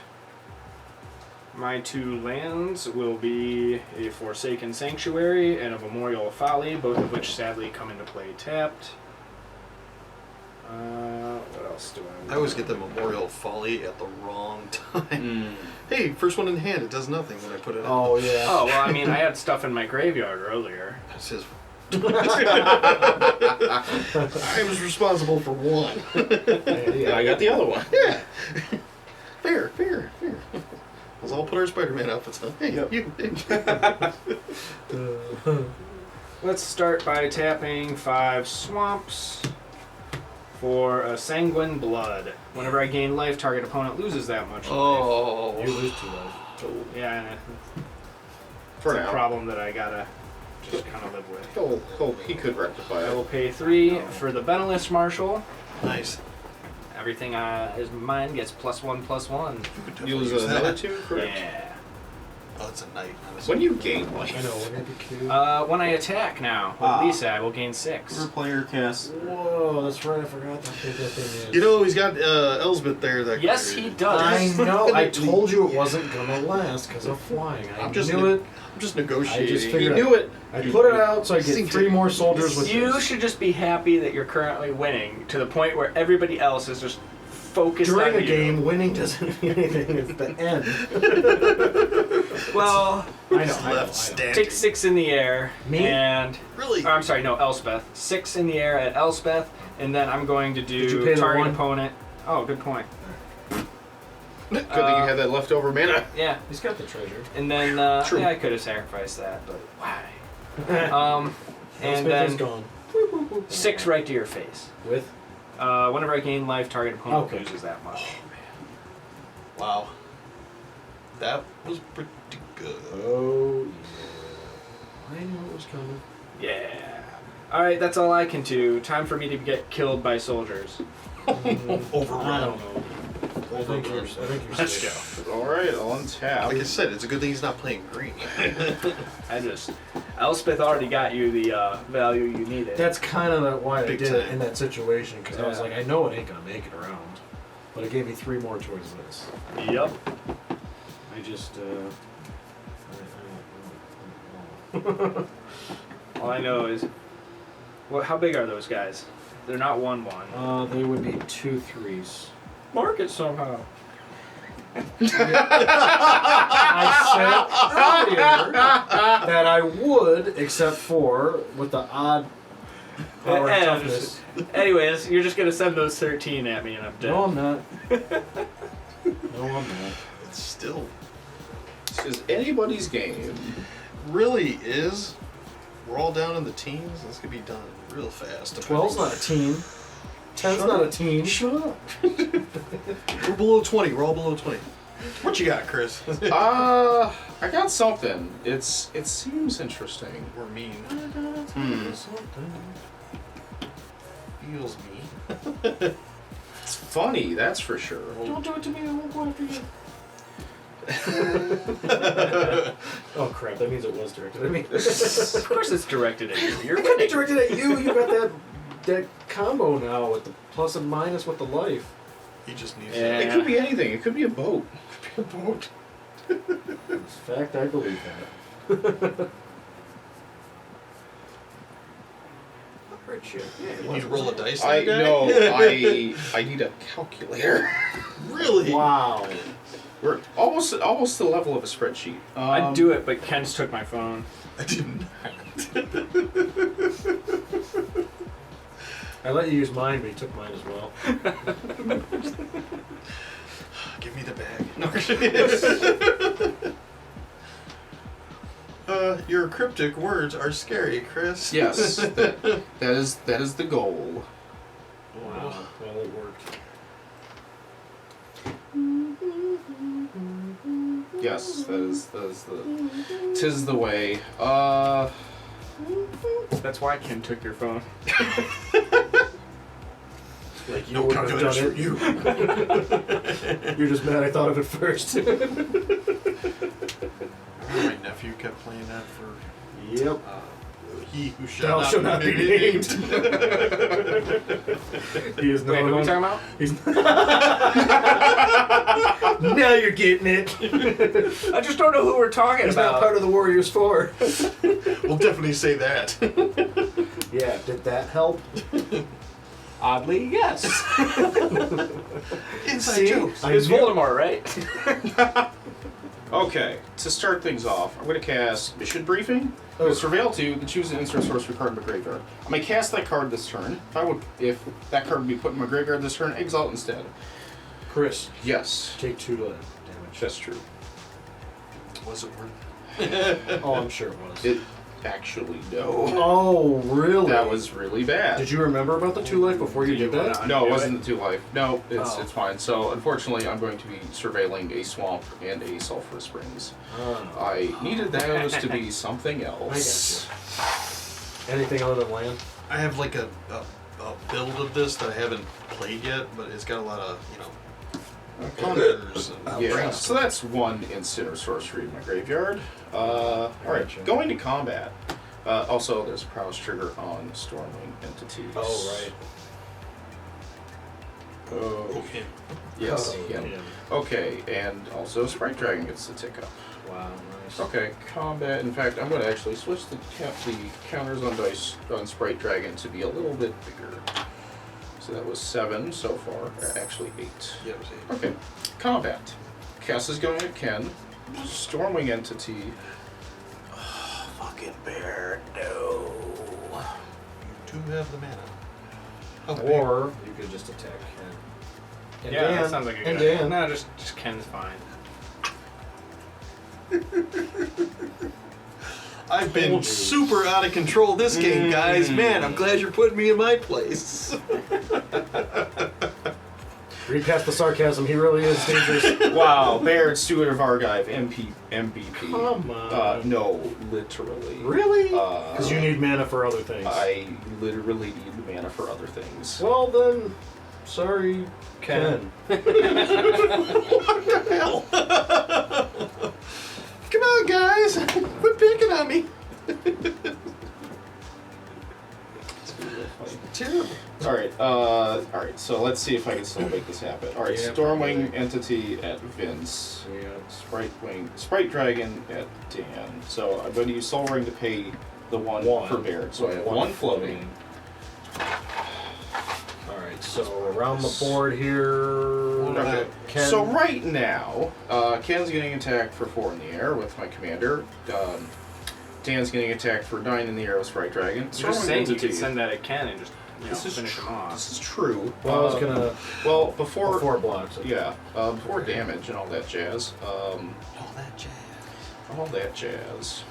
My 2 lands will be a Forsaken Sanctuary and a Memorial of Folly, both of which sadly come into play tapped. What else do I want? I always get the Memorial Folly at the wrong time. Hey, first one in hand, it does nothing when I put it out. Oh yeah. Oh, well, I mean, I had stuff in my graveyard earlier. It says. I was responsible for one. And I got the other one. Yeah. Fair. Let's all put our Spider-Man outfits on. Hey, Yep. you. Let's start by tapping 5 swamps for a Sanguine Blood. Whenever I gain life, target opponent loses that much life. Oh. You lose 2 life. Yeah, For it's a now. problem that I gotta just kind of live with. He could rectify I will it. pay 3 for the Benelish Marshal. Nice. Everything is mine gets +1/+1. You lose another 2, correct? Yeah. Oh, it's a knight. When you gain I know, life. wouldn't it be cute? When I attack now with Liesa, I will gain 6. player cast. Whoa, that's right, I forgot how big that thing is. You know, he's got Elsbeth there. That Yes, he does. I know, I told you it wasn't gonna last because of flying. I I'm just knew it. I'm just negotiating. I just You figured knew it. I put it out so I get Seemed 3 to- more soldiers with You this. should just be happy that you're currently winning to the point where everybody else is just focused During on a you. game, winning doesn't mean anything. It's the end. Well, I know. Left standing. take 6 in the air. Me? And Really? I'm sorry, no, Elspeth. 6 in the air at Elspeth, and then I'm going to Did you pay do the target 1? opponent. Oh, good point. Good thing you had that leftover mana. Yeah, He's got the treasure. and then True. yeah, I could have sacrificed that, but why? And Elspeth is then gone. 6 right to your face. With? Whenever I gain life, target opponent Okay. loses that much. Wow. That was pretty good. Oh, yeah. I knew it was coming. Yeah. All right, that's all I can do. Time for me to get killed by soldiers. I Overrun. don't know. I think you're Let's safe. go. Alright, I'll untap. Like I said, it's a good thing he's not playing green. Elspeth already got you the value you needed. That's kind of why I Big did it time. in that situation, because I was Yeah. like, I know it ain't gonna make it around, but it gave me 3 more towards this. Yep. I just, All I know is, how big are those guys? They're not 1/1. they would be 2 3s. Mark it somehow. I said earlier that I would, except for with the odd power and toughness. Anyways, you're just gonna send those 13 at me, and I'm dead. No, I'm not. No, I'm not. It's still This is anybody's game. really is. We're all down in the teens. This could be done real fast. 12's not a team. 10's not a team. Shut up. We're below 20. We're all below 20. What you got, Chris? I got something. It seems interesting. We're mean. Feels mean. It's funny, that's for sure. Don't do it to me, I won't go after you. Oh crap, that means it was directed at me. Of course, it's directed at you. You're It could be winning. directed at you. You got that combo now with the plus and minus with the life. He just needs Yeah. It could be anything. It could be a boat. Boat. In fact, I believe that. Hurt you. You need to roll a dice. I that guy? know. I need a calculator. Really? Wow. We're almost to the level of a spreadsheet. I'd do it, but Ken's took my phone. I didn't. I let you use mine, but you took mine as well. Give me the bag. No. Your cryptic words are scary, Chris. Yes, that is the goal. Wow. Well, it worked. Yes, that is the. 'Tis the way. That's why Ken took your phone. Like you No wouldn't have calculators done for it. you. You're just mad I thought of it first. My nephew kept playing that for Yep. He Who Thou shalt not be named. He is no Wait, what are we longer. talking about? He's now you're getting it. I just don't know who we're talking He's about. not part of the Warriors 4. We'll definitely say that. Yeah, did that help? Oddly, yes. Inside See? jokes. It's knew- Voldemort, right? Okay, to start things off, I'm going to cast Mission Briefing. Oh. Surveil 2, then choose an instant sorcery card in my graveyard. I may cast that card this turn. If that card would be put in my graveyard this turn, exile it instead. Chris, Yes, take 2 damage. that's true. Was it worth Oh, I'm sure it was. It actually no. Oh, really? That was really bad. Did you remember about the 2 life before you did that? No, it Do wasn't the 2 life. No, it's Oh. it's fine. So unfortunately, I'm going to be surveilling a swamp and a sulfur springs. Oh. I needed those to be something I else. got you. Anything other than land? I have like a build of this that I haven't played yet, but it's got a lot of, ponders and Yeah, brainstorm. so that's 1 instant or sorcery in my graveyard. Alright, Gotcha. going to combat. Also, there's a prowess trigger on Stormwing entities. Oh, right. Oh, Okay. yes, Oh, yeah. damn. Okay, and also Sprite Dragon gets the tick up. Wow, nice. Okay, combat. In fact, I'm going to actually switch the counters on Sprite Dragon to be a little bit bigger. So that was 7 so far. Actually 8. Yeah, it was 8. Okay, combat. Kess is going at Ken. Stormwing entity. Oh, fucking bear, no. You do have the mana. Oh, Or you could just attack and Yeah, Dan. that sounds like a good And idea. Dan. No, just Ken's fine. I've been Told you. super out of control this game, guys. Man, I'm glad you're putting me in my place. Read past the sarcasm. He really is dangerous. Wow, Baird, Steward of Argive, MVP. Come on. No, literally. Really? Because you need mana for other things. I literally need the mana for other things. Well then, sorry, Ken. What the hell? Come on, guys. Quit picking on me. Terrible. Alright, so let's see if I can still make this happen. Alright, Yeah, Stormwing probably. entity at Vince. Yeah. Sprite Dragon at Dan. So I'm going to use Soul Ring to pay the one for Baird. So I have one floating. Alright, so around the board here. Okay. Ken. So right now, Ken's getting attacked for 4 in the air with my commander. Dan's getting attacked for 9 in the air with Sprite Dragon. You're just Stormwing saying you entity. could send that at Ken and just This is finish him off. This is true. Well, I was gonna. Well, before 4 blocks. yeah, before damage and all that jazz. All that jazz. All that jazz.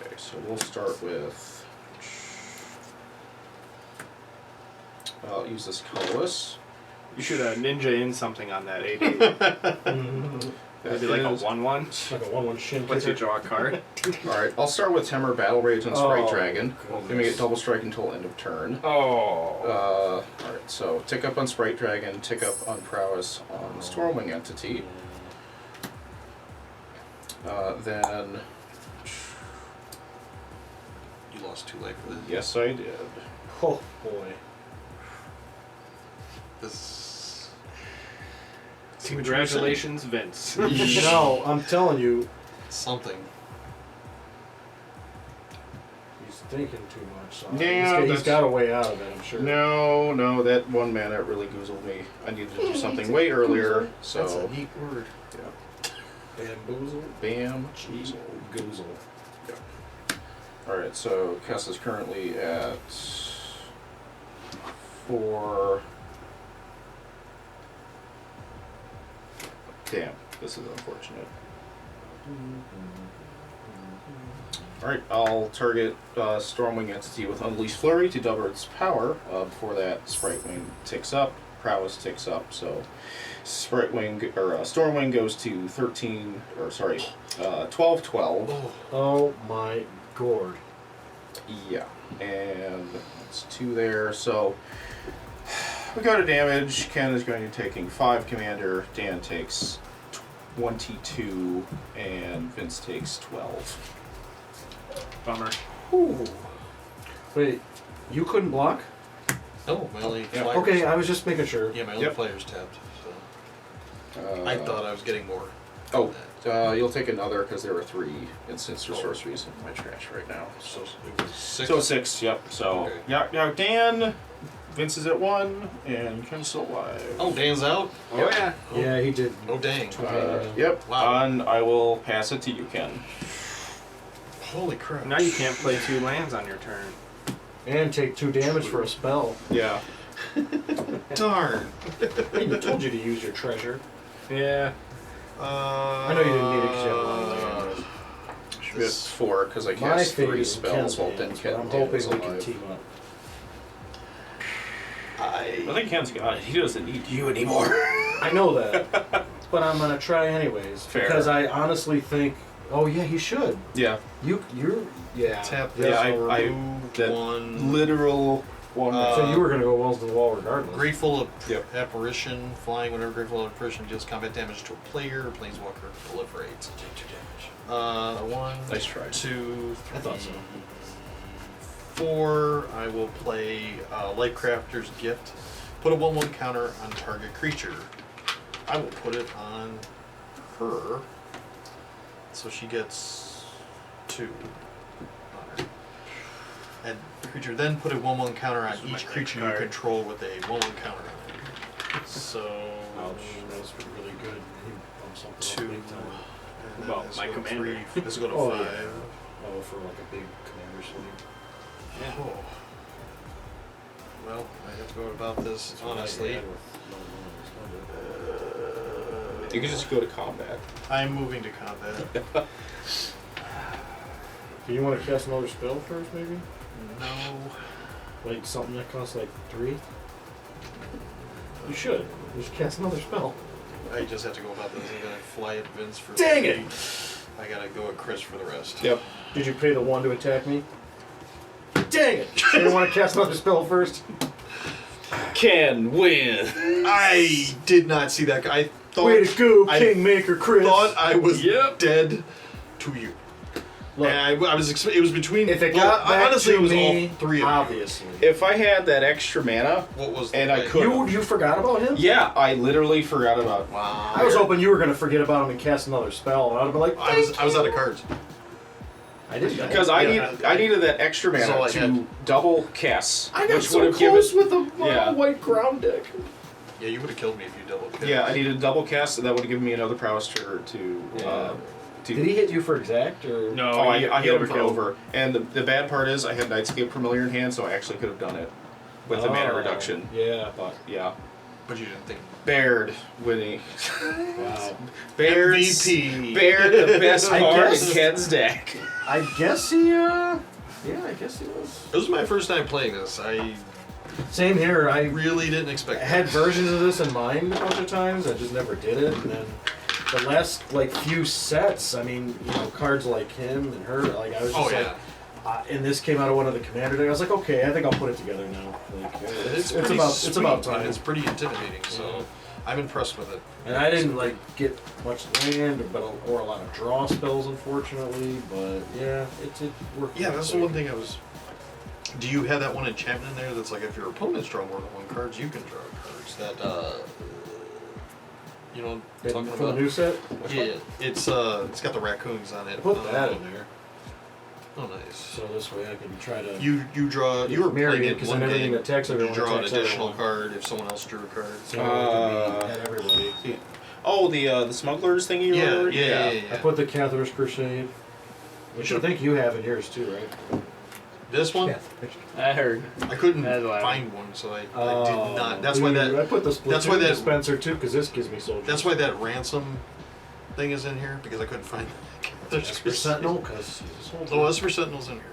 Okay, so we'll start with. I'll use this colorless. You should ninja in something on that 8. Maybe like a 1/1. Like a 1/1 shin Once you kicker. draw a card. Alright, I'll start with Temur Battle Rage on Sprite Oh, Dragon. goodness. Then we get double strike until end of turn. Oh. Alright, so tick up on Sprite Dragon, tick up on Prowess on Stormwing Entity. Then. You lost 2 life for this. Yes, I did. Oh boy. This. Congratulations, Vince. No, I'm telling you, Something. he's thinking too much. So Yeah, he's that's- got a way out of it, I'm sure. No, that 1 mana really goozled me. I needed to do something way earlier, That's a so. neat word. Yeah. Bamboozle. Bam. Goozle. Goozle. Alright, so Kess is currently at 4. Damn, this is unfortunate. Alright, I'll target Stormwing Entity with Unleashed Flurry to double its power. Before that, Sprite Wing ticks up, Prowess ticks up, so Stormwing goes to 12. Oh my gourd. Yeah, and that's 2 there, so we go to damage. Ken is going to be taking 5 Commander, Dan takes 22, and Vince takes 12. Bummer. Ooh. Wait, you couldn't block? No, my only Yeah. flyers. Okay, I was just making sure. Yeah, my only Yep. flyers tapped. So I thought I was getting more. You'll take another because there were 3 instants or sorceries in my trash right now. So it was 6. So 6, yep. So, Okay. yeah, Dan, Vince is at 1, and Ken's still alive. Oh, Dan's out? Oh yeah. Yeah, he did. Oh, dang. Yep. Wow. And I will pass it to you, Ken. Holy crap. Now you can't play 2 lands on your turn. And take 2 damage for a spell. Yeah. Darn. I told you to use your treasure. Yeah. I know you didn't need it because you have a lot of land. Should be at 4 because I My cast 3 favorite spells while Ken's Dan I'm Dan hoping is we can alive. team up. I think Ken's got it. He doesn't need you anymore. I know that, but I'm gonna try anyways Fair. because I honestly think. Oh yeah, he should. Yeah. You're. Yeah. Tap Yeah, this, I remove that 1. literal one. So you were gonna go walls to the wall regardless. Grateful Yep. Apparition, flying whenever Grateful Apparition deals combat damage to a player or planeswalker, proliferates. Take 2 damage. 1, Nice try. 2, 3, I thought so. 4. I will play Lightcrafter's Gift. Put a 1/1 counter on target creature. I will put it on her. So she gets 2 on her. And the creature then put a 1/1 counter on This is my each next creature you card. control with a 1/1 counter on it. So That's really good. He bumps up 2. big time. And then Well, this my go commander. 3. This will go to Oh, 5. yeah. Oh, for like a big commander sleeve. Yeah. Oh. Well, I have to go about this That's what I honestly. had with no ones. You can just go to combat. I'm moving to combat. Do you want to cast another spell first, maybe? No. Like something that costs like 3? You should. Just cast another spell. I just have to go about this. I'm gonna fly at Vince for Dang 3. it! I gotta go at Chris for the rest. Yep. Did you pay the 1 to attack me? Dang it! You didn't want to cast another spell first? Ken win. I did not see that guy. I thought Way to go, I Kingmaker Chris! thought I was Yep. dead to you. Look, And I was. It was between. if it well, got back honestly, to it was me, all 3 of you. obviously. If I had that extra mana, What was the And I play? could- You forgot about him? yeah, I literally forgot about. Wow. I was hoping you were going to forget about him and cast another spell, and I'd have been like, I was out of cards. I didn't. Because I needed that extra That's mana all I to had. double Kess, I got which so would have close given. with the Yeah. white ground deck. Yeah, you would have killed me if you double killed. Yeah, I needed double Kess, and that would have given me another prowess trigger to. Did he hit you for exact, or? No, Oh, I he hit him for overkilled. over. And the bad part is, I had Nightscape Familiar in hand, so I actually could have done it with the mana Oh, reduction. Yeah. But yeah, But you didn't think. Baird winning. Wow. Baird's MVP. Baird, the best I card in guess- Ken's deck. I guess he, yeah, I guess he was. This was my first time playing this. I Same here. I really didn't expect. had that. versions of this in mind a bunch of times. I just never did it. And then the last few sets, I mean, cards like him and her, like I was just Oh yeah. and this came out of one of the commander decks. I was like, okay, I think I'll put it together now. Like, It's it's about time. And it's pretty intimidating. So Yeah. I'm impressed with it. And I didn't get much land or a lot of draw spells, unfortunately. But yeah, it worked. Yeah, out that's the quick. one thing I was. Do you have that one enchantment in there that's like if your opponent's draw more than 1 cards, you can draw cards. That you know what I'm talking For the about? new set, Yeah, it's got the raccoons on it. I put that in there. Oh, nice. So this way I can try to. You draw. You were Marry playing it, it 'cause one then everything game. that attacks You everyone draw an attacks additional everyone. card if someone else drew a card. So it can be at everybody. Oh, the smugglers thingy. or whatever? Yeah. I put the Cathar's Crusade, which I think you have in yours too, right? This one, I heard. I couldn't That's loud. find one, so I did not. That's why I that. put the split that's why that- dispenser too, because this gives me soldiers. That's why that ransom thing is in here because I couldn't find. There's That's for Sentinel, because he's a soldier. Oh, that's for Sentinels in here.